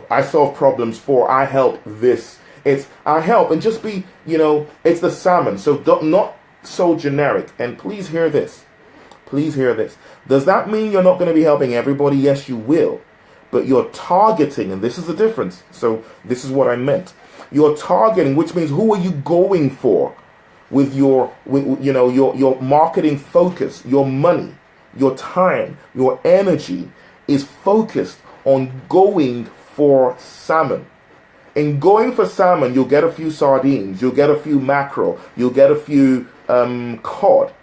I solve problems for, I help this. It's I help, and just be, it's the salmon. So not so generic. And please hear this. Please hear this. Does that mean you're not going to be helping everybody? Yes, you will. but you're targeting, and this is the difference. So this is what I meant. You're targeting, which means who are you going for with your marketing focus, your money, your time, your energy is focused on going for salmon. In going for salmon, you'll get a few sardines, you'll get a few mackerel, you'll get a few cod,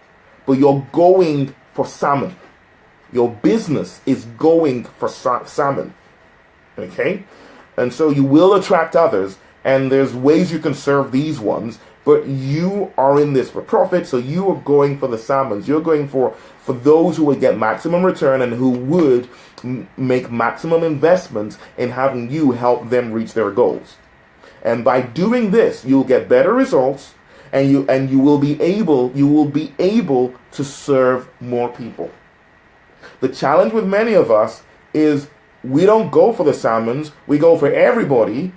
but you're going for salmon. Your business is going for salmon, okay? And so you will attract others, and there's ways you can serve these ones, but you are in this for profit, so you are going for the salmons. You're going for those who would get maximum return and who would make maximum investments in having you help them reach their goals. And by doing this, you'll get better results, and you will be able to serve more people. The challenge with many of us is we don't go for the salmons, we go for everybody,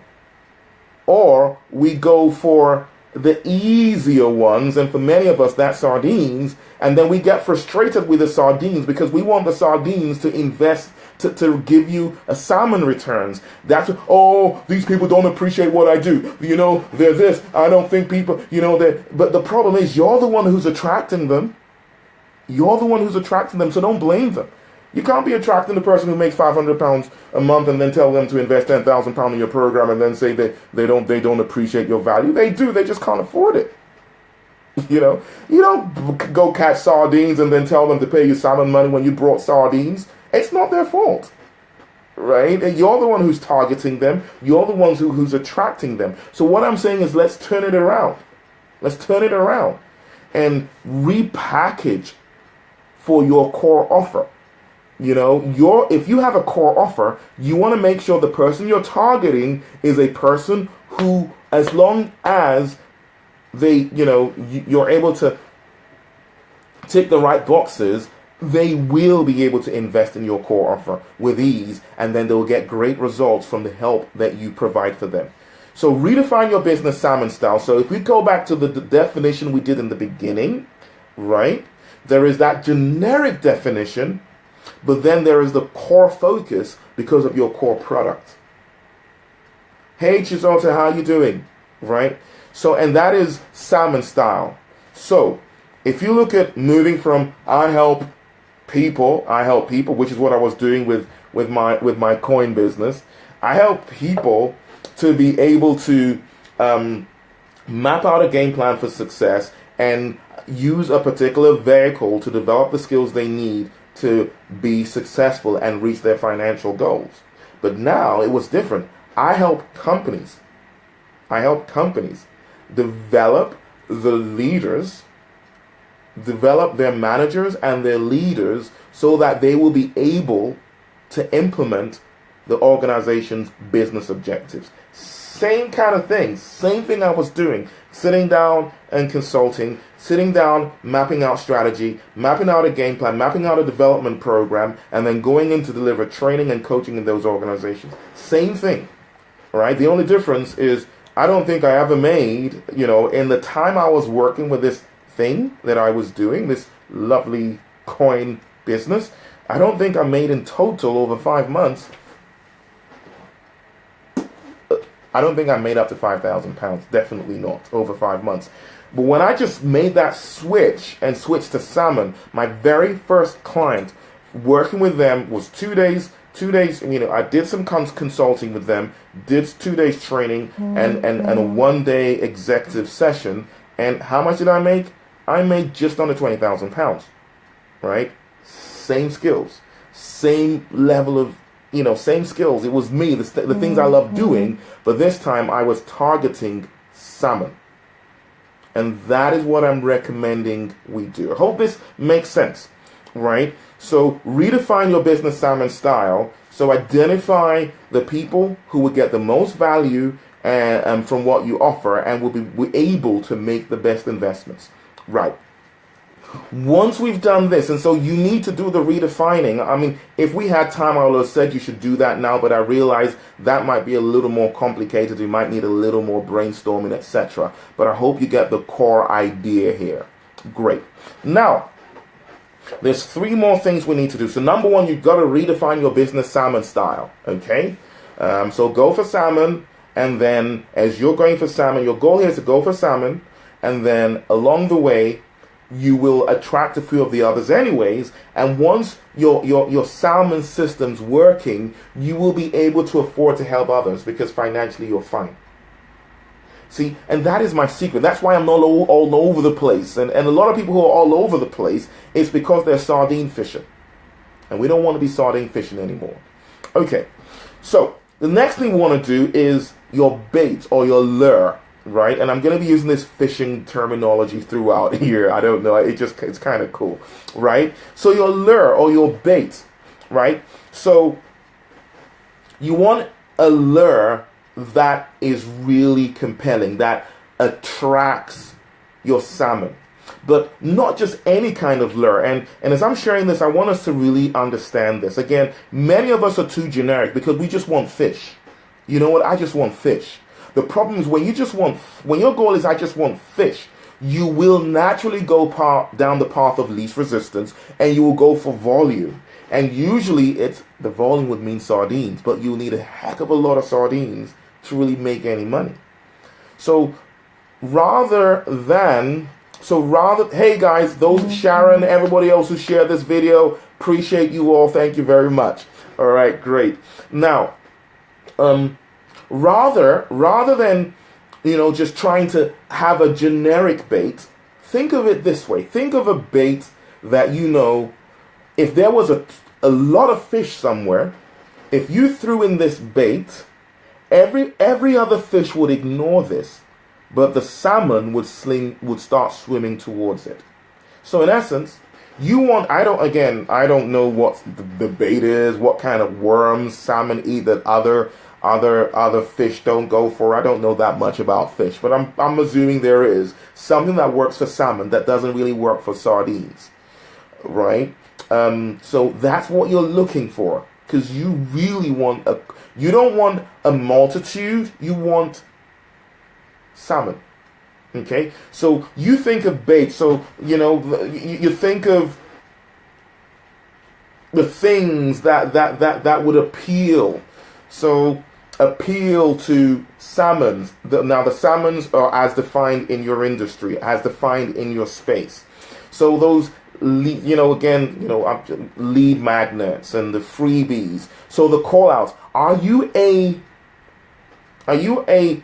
or we go for the easier ones, and for many of us that's sardines, and then we get frustrated with the sardines because we want the sardines to invest to give you a salmon returns. That's, oh, these people don't appreciate what I do. They're this. I don't think people, but the problem is you're the one who's attracting them. You're the one who's attracting them, so don't blame them. You can't be attracting the person who makes £500 a month and then tell them to invest £10,000 in your program and then say that they don't appreciate your value. They do, they just can't afford it. You don't go catch sardines and then tell them to pay you salmon money when you brought sardines. It's not their fault, right? And you're the one who's targeting them. You're the ones who's attracting them. So what I'm saying is let's turn it around. Let's turn it around and repackage for your core offer. If you have a core offer, you want to make sure the person you're targeting is a person who, as long as you're able to tick the right boxes, they will be able to invest in your core offer with ease, and then they'll get great results from the help that you provide for them. So redefine your business salmon style. So if we go back to the definition we did in the beginning, right? There is that generic definition, but then there is the core focus because of your core product. Hey Chisote, how you doing? Right? So, and that is salmon style. So if you look at moving from I help people, which is what I was doing with my coin business. I help people to be able to map out a game plan for success and use a particular vehicle to develop the skills they need to be successful and reach their financial goals. But now it was different. I help companies develop the leaders, develop their managers and their leaders so that they will be able to implement the organization's business objectives. Same kind of thing, same thing I was doing, sitting down and consulting, sitting down, mapping out strategy, mapping out a game plan, mapping out a development program, and then going in to deliver training and coaching in those organizations. Same thing, right? The only difference is I don't think I ever made, in the time I was working with this thing that I was doing, this lovely coin business, I don't think I made in total over 5 months. I don't think I made up to £5,000, definitely not over 5 months. But when I just made that switch and switched to Salmon, my very first client, working with them was 2 days, I did some consulting with them, did 2 days training and a 1 day executive session. And how much did I make? I made just under £20,000, right? Same skills, same level of, same skills. It was me, the things I love doing, but this time I was targeting salmon. And that is what I'm recommending we do. I hope this makes sense, right? So redefine your business salmon style. So identify the people who will get the most value from what you offer and will be able to make the best investments. Right. Once we've done this, and so you need to do the redefining. I mean, if we had time, I would have said you should do that now, but I realize that might be a little more complicated. You might need a little more brainstorming, etc. But I hope you get the core idea here. Great. Now, There's three more things we need to do. So number one, you've got to redefine your business salmon style. Okay. So go for salmon. And then as you're going for salmon, your goal here is to go for salmon. And then along the way, you will attract a few of the others anyways. And once your salmon system's working, you will be able to afford to help others because financially you're fine. See, and that is my secret. That's why I'm not all over the place. And a lot of people who are all over the place, it's because they're sardine fishing. And we don't want to be sardine fishing anymore. Okay, so the next thing we want to do is your bait or your lure, right? And I'm going to be using this fishing terminology throughout here. I don't know. It's kind of cool, right? So your lure or your bait, right? So you want a lure that is really compelling, that attracts your salmon. But not just any kind of lure. And as I'm sharing this, I want us to really understand this. Again, many of us are too generic because we just want fish. You know what? I just want fish. The problem is when your goal is I just want fish, you will naturally go down the path of least resistance and you will go for volume. And usually the volume would mean sardines, but you'll need a heck of a lot of sardines to really make any money. So hey guys, those Sharon, everybody else who shared this video, appreciate you all. Thank you very much. All right, great. Now, rather than, just trying to have a generic bait, think of it this way. Think of a bait that, if there was a lot of fish somewhere, if you threw in this bait, every other fish would ignore this, but the salmon would start swimming towards it. So in essence, I don't know what the bait is, what kind of worms salmon eat that other fish don't go for. I don't know that much about fish, but I'm assuming there is something that works for salmon that doesn't really work for sardines, right? So that's what you're looking for, because you really you don't want a multitude, you want salmon. Okay, so you think of bait, so you think of the things that would appeal to salmons. Now the salmons are as defined in your industry, as defined in your space. So those lead magnets and the freebies. So the call outs. Are you a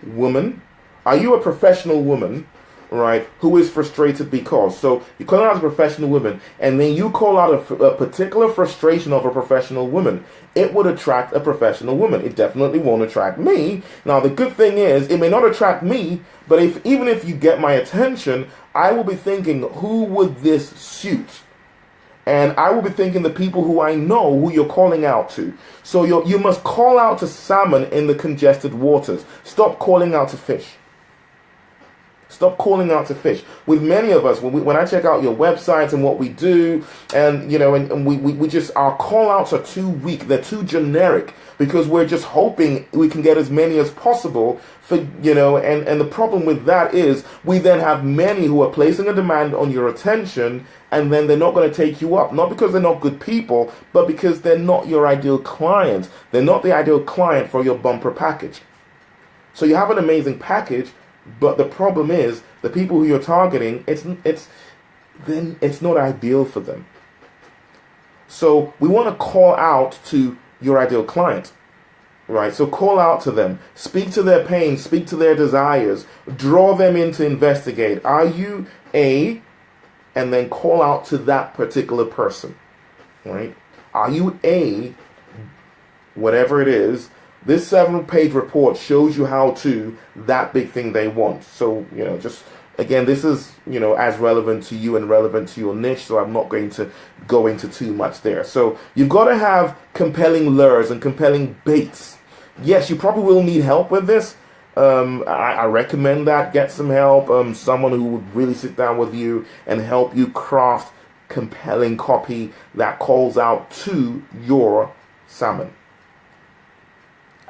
woman? Are you a professional woman, right, who is frustrated because? So you call out a professional woman, and then you call out a particular frustration of a professional woman. It would attract a professional woman. It definitely won't attract me. Now, the good thing is, it may not attract me, but even if you get my attention, I will be thinking, who would this suit? And I will be thinking the people who I know, who you're calling out to. So you must call out to salmon in the congested waters. Stop calling out to fish. Stop calling out to fish. With many of us, when I check out your websites and what we do, and we just, our call outs are too weak. They're too generic because we're just hoping we can get as many as possible for, and the problem with that is we then have many who are placing a demand on your attention, and then they're not going to take you up. Not because they're not good people, but because they're not your ideal client. They're not the ideal client for your bumper package. So you have an amazing package, but the problem is the people who you're targeting, it's not ideal for them. So we want to call out to your ideal client, right? So call out to them, speak to their pain, speak to their desires, draw them in to investigate. Are you and then call out to that particular person, right? Are you whatever it is? This 7-page report shows you how to that big thing they want. So, just again, this is, as relevant to you and relevant to your niche. So I'm not going to go into too much there. So you've got to have compelling lures and compelling baits. Yes, you probably will need help with this. I recommend that. Get some help. Someone who would really sit down with you and help you craft compelling copy that calls out to your salmon.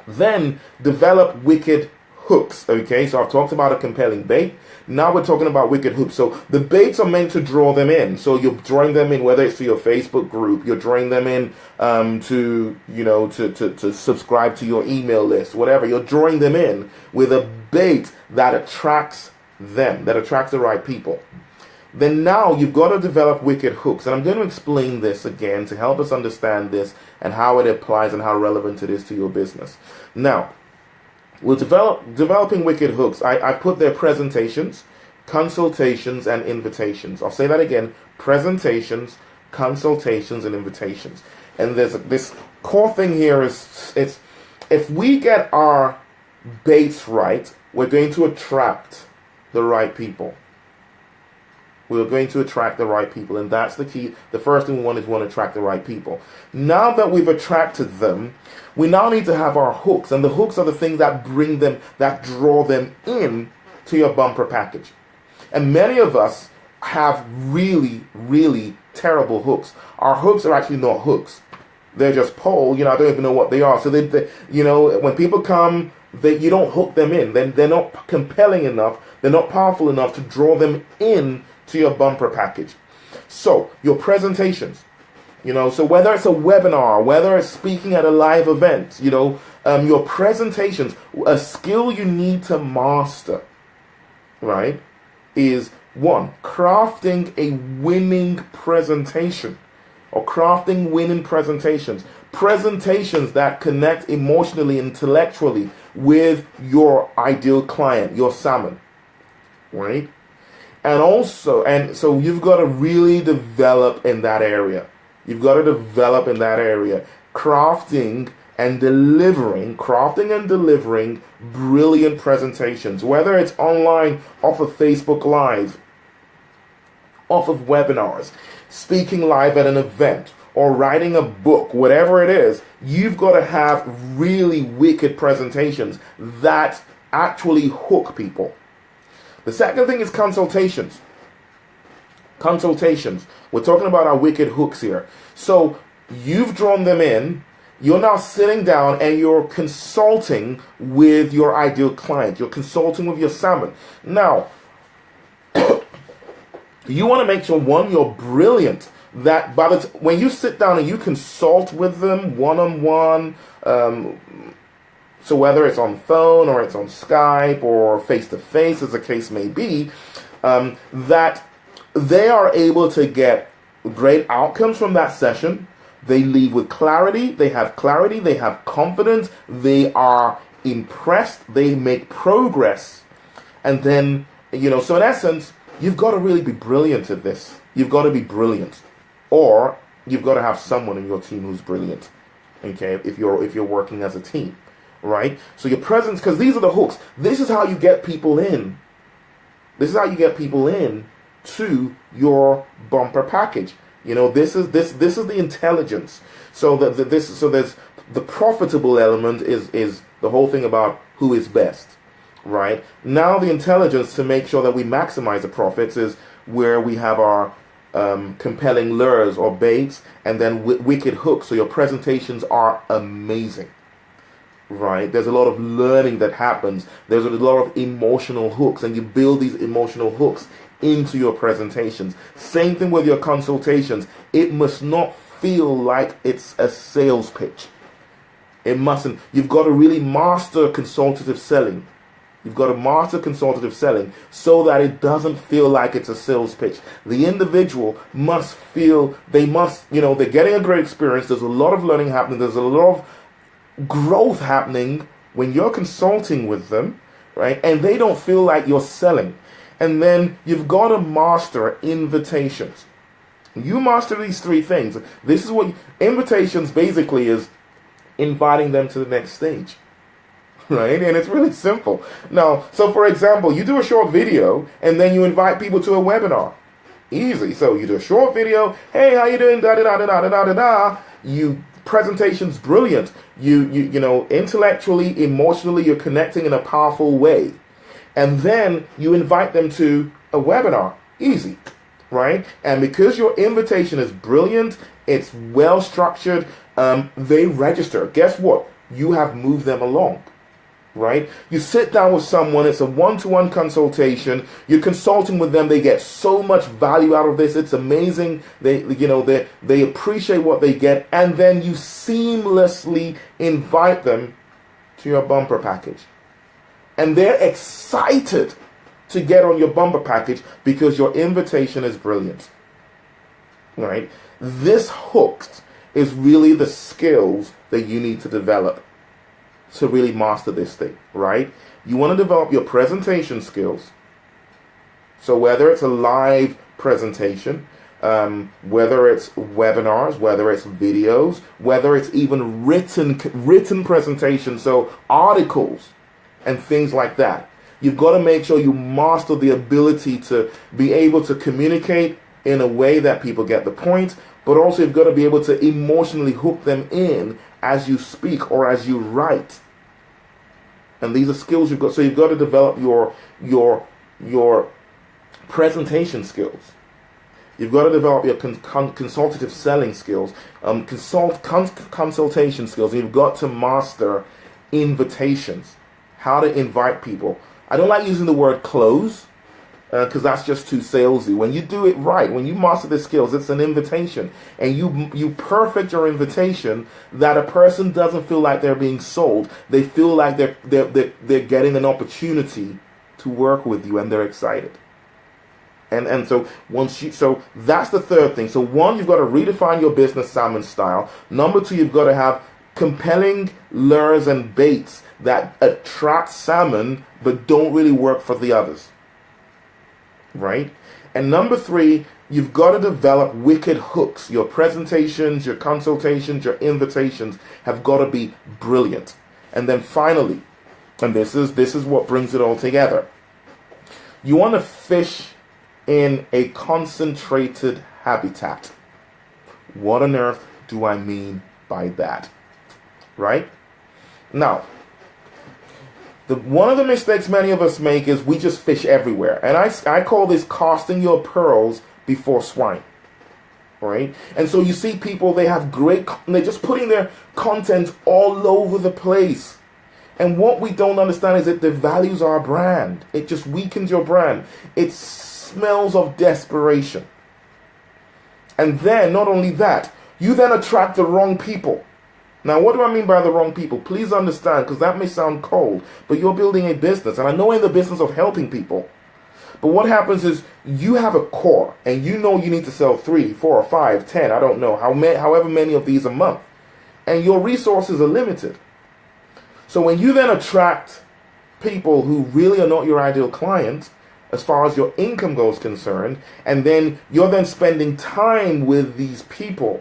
Then develop wicked hooks. Okay, so I've talked about a compelling bait. Now we're talking about wicked hooks. So the baits are meant to draw them in. So you're drawing them in, whether it's to your Facebook group, you're drawing them in to subscribe to your email list, whatever. You're drawing them in with a bait that attracts them, that attracts the right people. Then now you've got to develop wicked hooks. And I'm going to explain this again to help us understand this and how it applies and how relevant it is to your business. Now, we'll developing wicked hooks. I put there presentations, consultations, and invitations. I'll say that again. Presentations, consultations, and invitations. And there's this core thing here is it's if we get our baits right, we're going to attract the right people. We're going to attract the right people, and that's the key. The first thing we want to attract the right people. Now that we've attracted them, we now need to have our hooks, and the hooks are the things that bring them, that draw them in to your bumper package. And many of us have really, really terrible hooks. Our hooks are actually not hooks. They're just pole. I don't even know what they are. So they when people come, you don't hook them in. Then they're not compelling enough. They're not powerful enough to draw them in to your bumper package. So your presentations, so whether it's a webinar, whether it's speaking at a live event, your presentations, a skill you need to master, right, is one, crafting a winning presentation or crafting winning presentations that connect emotionally, intellectually with your ideal client, your salmon, right? And so you've got to really develop in that area. Crafting and delivering brilliant presentations, whether it's online, off of Facebook Live, off of webinars, speaking live at an event, or writing a book, whatever it is. You've got to have really wicked presentations that actually hook people. The second thing is consultations. We're talking about our wicked hooks here. So you've drawn them in. You're now sitting down and you're consulting with your ideal client. You're consulting with your salmon. Now, you want to make sure, one, you're brilliant. That when you sit down and you consult with them one-on-one, so whether it's on phone or it's on Skype or face-to-face, as the case may be, that they are able to get great outcomes from that session. They leave with clarity, they have confidence, they are impressed, they make progress. And then, so in essence, you've got to really be brilliant at this. You've got to be brilliant. Or you've got to have someone in your team who's brilliant. Okay, if you're working as a team. Right? So your presence, because these are the hooks. This is how you get people in. This is how you get people in to your bumper package. This is the intelligence. So there's the profitable element is the whole thing about who is best. Right? Now the intelligence to make sure that we maximize the profits is where we have our compelling lures or baits, and then wicked hooks. So your presentations are amazing. Right? There's a lot of learning that happens. There's a lot of emotional hooks, and you build these emotional hooks into your presentations. Same thing with your consultations. It must not feel like it's a sales pitch. It mustn't. You've got to really master consultative selling. You've got to master consultative selling so that it doesn't feel like it's a sales pitch. The individual must feel, they're getting a great experience. There's a lot of learning happening. There's a lot of growth happening when you're consulting with them, right? And they don't feel like you're selling. And then you've got to master invitations. You master these three things. This is what invitations basically is, inviting them to the next stage. Right? And it's really simple. Now, so for example, you do a short video and then you invite people to a webinar. Easy. So you do a short video. Hey, how you doing? Da da da da da da da da. Presentation's brilliant. You intellectually, emotionally, you're connecting in a powerful way. And then you invite them to a webinar. Easy. Right? And because your invitation is brilliant, it's well structured, they register. Guess what? You have moved them along. right? You sit down with someone, it's a one-to-one consultation, you're consulting with them, they get so much value out of this, it's amazing, they appreciate what they get, and then you seamlessly invite them to your bumper package. And they're excited to get on your bumper package because your invitation is brilliant, right? This hook is really the skills that you need to develop to really master this thing, right? You want to develop your presentation skills. So whether it's a live presentation, whether it's webinars, whether it's videos, whether it's even written presentation, so articles and things like that, you've got to make sure you master the ability to be able to communicate in a way that people get the point, but also you've got to be able to emotionally hook them in as you speak or as you write. And these are skills you've got. So you've got to develop your presentation skills. You've got to develop your consultative selling skills, consultation skills. You've got to master invitations, how to invite people. I don't like using the word close because that's just too salesy. When you do it right, when you master the skills, it's an invitation, and you perfect your invitation that a person doesn't feel like they're being sold. They feel like they're getting an opportunity to work with you, and they're excited. And so so that's the third thing. So one, you've got to redefine your business salmon style. Number two, you've got to have compelling lures and baits that attract salmon but don't really work for the others. Right? And number three, you've got to develop wicked hooks. Your presentations, your consultations, your invitations have got to be brilliant. And then finally, and this is what brings it all together, you want to fish in a concentrated habitat. What on earth do I mean by that? Right? Now, one of the mistakes many of us make is we just fish everywhere. And I call this casting your pearls before swine. Right? And so you see people, they have they're just putting their content all over the place. And what we don't understand is it devalues our brand. It just weakens your brand. It smells of desperation. And then, not only that, you then attract the wrong people. Now, what do I mean by the wrong people? Please understand, because that may sound cold, but you're building a business, and I know in the business of helping people. But what happens is you have a core, and you know you need to sell 3, 4, 5, 10, I don't know, however many of these a month. And your resources are limited. So when you then attract people who really are not your ideal client, as far as your income goes concerned, and then you're then spending time with these people,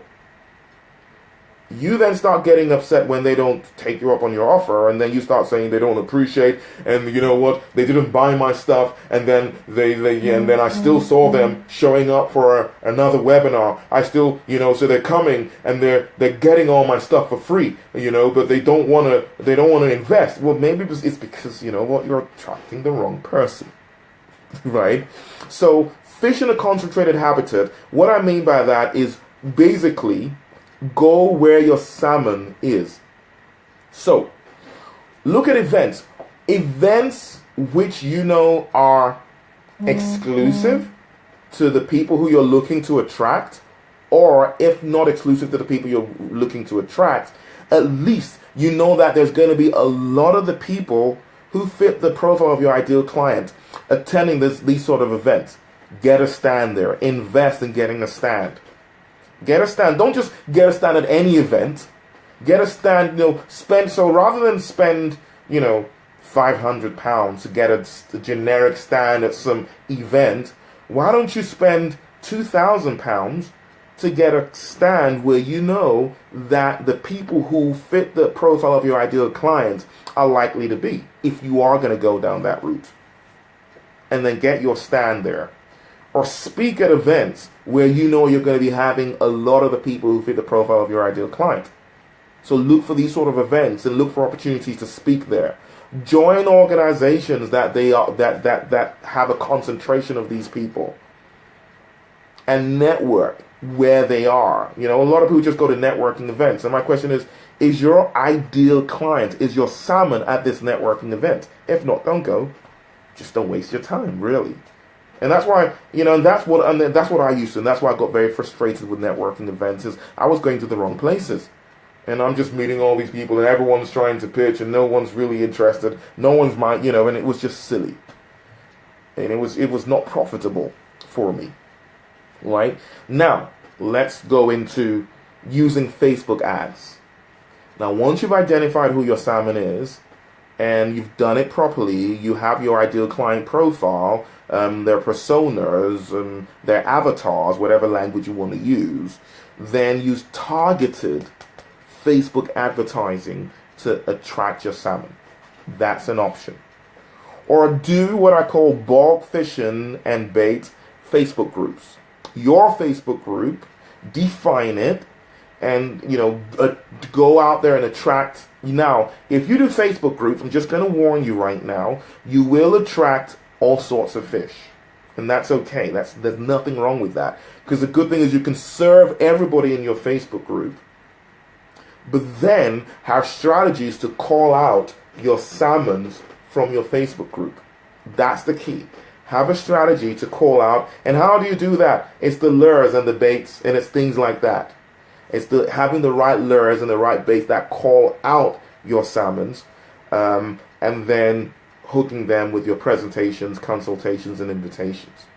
you then start getting upset when they don't take you up on your offer, and then you start saying they don't appreciate, and you know what, they didn't buy my stuff, and then and then I still saw them showing up for another webinar. I still, so they're coming and they're getting all my stuff for free, but they don't want to invest. Well, maybe it's because you're attracting the wrong person, right? So fish in a concentrated habitat. What I mean by that is basically go where your salmon is. So, look at events. Events which are exclusive to the people who you're looking to attract, or if not exclusive to the people you're looking to attract, at least you know that there's going to be a lot of the people who fit the profile of your ideal client attending these sort of events. Get a stand there. Invest in getting a stand. Get a stand. Don't just get a stand at any event. Get a stand, so rather than spend, £500 to get a generic stand at some event, why don't you spend £2,000 to get a stand where you know that the people who fit the profile of your ideal client are likely to be, if you are going to go down that route. And then get your stand there. Or speak at events where you know you're going to be having a lot of the people who fit the profile of your ideal client. So look for these sort of events and look for opportunities to speak there. Join organizations that have a concentration of these people. and network where they are. You know, a lot of people just go to networking events. And my question is your ideal client, is your salmon at this networking event? If not, don't go. Just don't waste your time, really. And that's why, you know, and that's what I used to, and that's why I got very frustrated with networking events, is I was going to the wrong places. And I'm just meeting all these people, and everyone's trying to pitch, and no one's really interested. No one's you know, and it was just silly. And it was not profitable for me. Right? Now, let's go into using Facebook ads. Now, once you've identified who your salmon is, and you've done it properly, you have your ideal client profile, their personas, their avatars, whatever language you want to use, then use targeted Facebook advertising to attract your salmon. That's an option. Or do what I call bulk fishing and bait Facebook groups. Your Facebook group, define it, and go out there and attract. Now, if you do Facebook groups, I'm just going to warn you right now, you will attract all sorts of fish. And that's okay. There's nothing wrong with that. Because the good thing is you can serve everybody in your Facebook group, but then have strategies to call out your salmons from your Facebook group. That's the key. Have a strategy to call out. And how do you do that? It's the lures and the baits, and it's things like that. It's having the right lures and the right baits that call out your salmons, and then hooking them with your presentations, consultations, and invitations.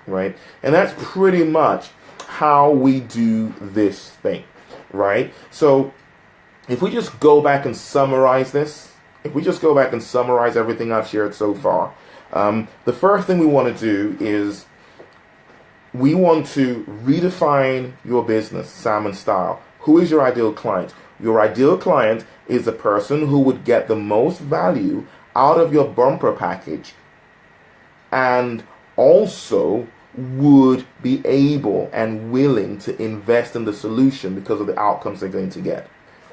Right? And that's pretty much how we do this thing. Right? So if we just go back and summarize this, if we just go back and summarize everything I've shared so far, the first thing we want to do is we want to redefine your business, salmon style. Who is your ideal client? Your ideal client is the person who would get the most value out of your bumper package and also would be able and willing to invest in the solution because of the outcomes they're going to get.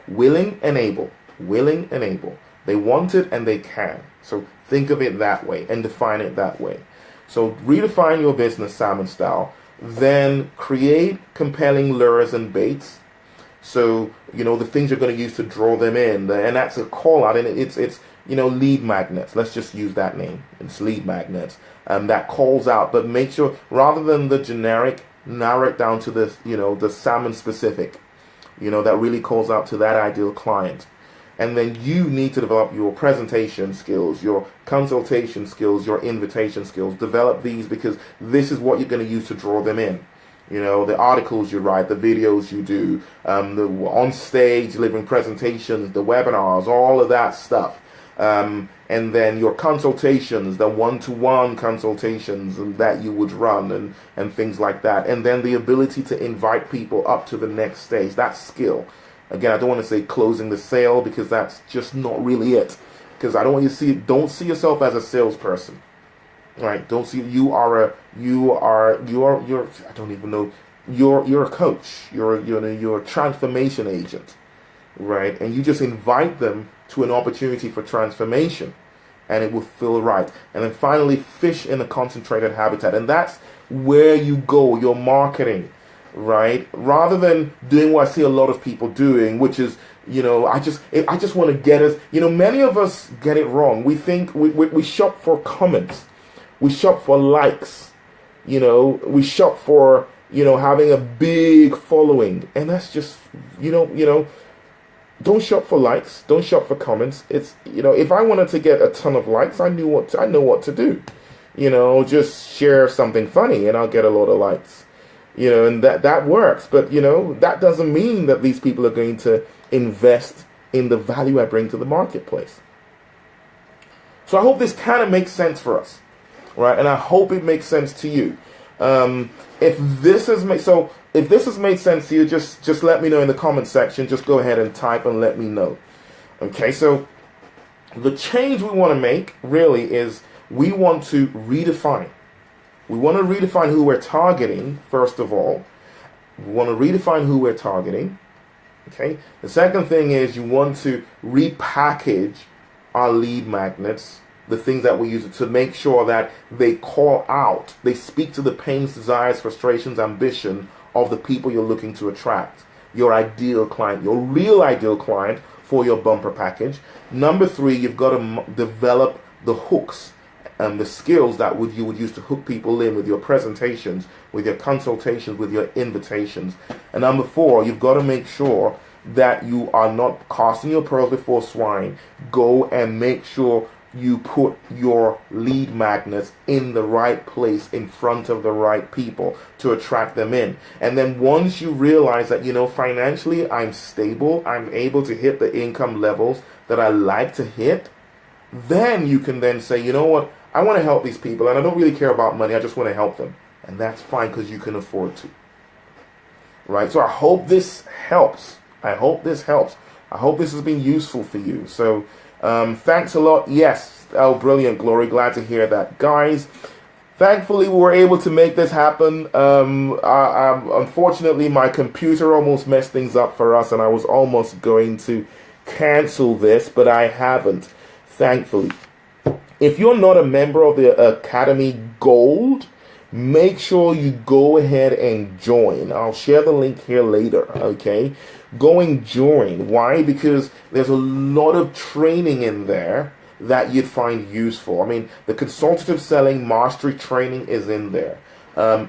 Willing and able. Willing and able. They want it and they can. So think of it that way and define it that way. So redefine your business salmon style. Then create compelling lures and baits. So, the things you're going to use to draw them in. And that's a call out. And it's lead magnets. Let's just use that name. It's lead magnets. That calls out. But make sure, rather than the generic, narrow it down to the salmon specific. That really calls out to that ideal client. And then you need to develop your presentation skills, your consultation skills, your invitation skills. Develop these because this is what you're going to use to draw them in. The articles you write, the videos you do, the on-stage delivering presentations, the webinars, all of that stuff. And then your consultations, the one-to-one consultations that you would run and things like that. And then the ability to invite people up to the next stage. That's skill. Again, I don't want to say closing the sale because that's just not really it. Because I don't want you to don't see yourself as a salesperson, right? Don't see you're I don't even know, you're a coach, you're a transformation agent, right? And you just invite them to an opportunity for transformation, and it will feel right. And then finally, fish in a concentrated habitat, and that's where you go. Your marketing. Right, rather than doing what I see a lot of people doing, which is, I just want to get us. Many of us get it wrong. We think we shop for comments, we shop for likes, we shop for having a big following, and that's just don't shop for likes, don't shop for comments. It's if I wanted to get a ton of likes, I know what to do. Just share something funny, and I'll get a lot of likes. And that works. But, that doesn't mean that these people are going to invest in the value I bring to the marketplace. So I hope this kind of makes sense for us, right? And I hope it makes sense to you. If this has made sense to you, just let me know in the comment section. Just go ahead and type and let me know. Okay, so the change we want to make really is we want to redefine. We want to redefine who we're targeting, first of all. We want to redefine who we're targeting. Okay. The second thing is you want to repackage our lead magnets the things that we use to make sure that they call out, they speak to the pains, desires, frustrations, ambition of the people you're looking to attract, your ideal client, your real ideal client for your bumper package. Number 3, you've got to develop the hooks and the skills that you would use to hook people in with your presentations, with your consultations, with your invitations. And number 4, you've got to make sure that you are not casting your pearls before swine. Go and make sure you put your lead magnets in the right place, in front of the right people to attract them in. And then once you realize that, financially I'm stable, I'm able to hit the income levels that I like to hit, then you can then say, you know what, I want to help these people and I don't really care about money, I just want to help them. And that's fine because you can afford to. Right? So I hope this helps. I hope this has been useful for you. So thanks a lot. Yes. Oh, brilliant, Glory. Glad to hear that. Guys, thankfully we were able to make this happen. Unfortunately, my computer almost messed things up for us and I was almost going to cancel this, but I haven't, thankfully. If you're not a member of the Academy Gold, make sure you go ahead and join. I'll share the link here later, okay? Go and join. Why? Because there's a lot of training in there that you'd find useful. I mean, the consultative selling mastery training is in there.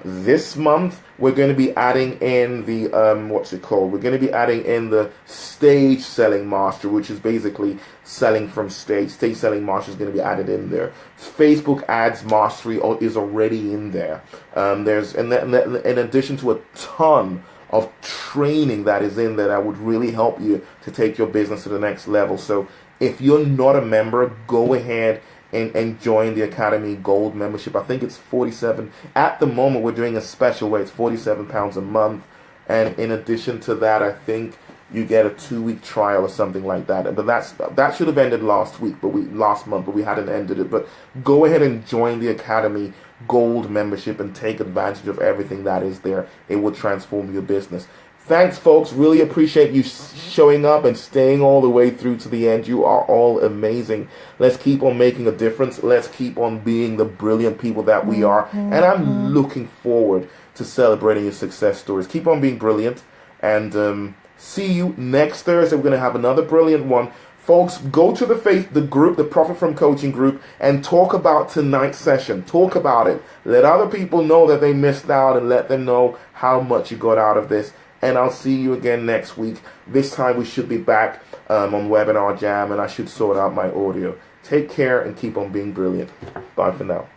This month, we're going to be adding in the, We're going to be adding in the stage selling mastery, which is basically selling from stage. Stage selling mastery is going to be added in there. Facebook ads mastery is already in there. There's, in addition to a ton of training that is in there that would really help you to take your business to the next level. So if you're not a member, go ahead and join the Academy Gold membership. I think it's 47. At the moment, we're doing a special where it's £47 a month. And in addition to that, I think you get a 2-week trial or something like that. But that should have ended last month, but we hadn't ended it. But go ahead and join the Academy Gold membership and take advantage of everything that is there. It will transform your business. Thanks, folks. Really appreciate you showing up and staying all the way through to the end. You are all amazing. Let's keep on making a difference. Let's keep on being the brilliant people that we are. And I'm looking forward to celebrating your success stories. Keep on being brilliant. And see you next Thursday. We're going to have another brilliant one. Folks, go to the group, the Profit from Coaching group, and talk about tonight's session. Talk about it. Let other people know that they missed out and let them know how much you got out of this. And I'll see you again next week. This time we should be back on Webinar Jam, and I should sort out my audio. Take care and keep on being brilliant. Bye for now.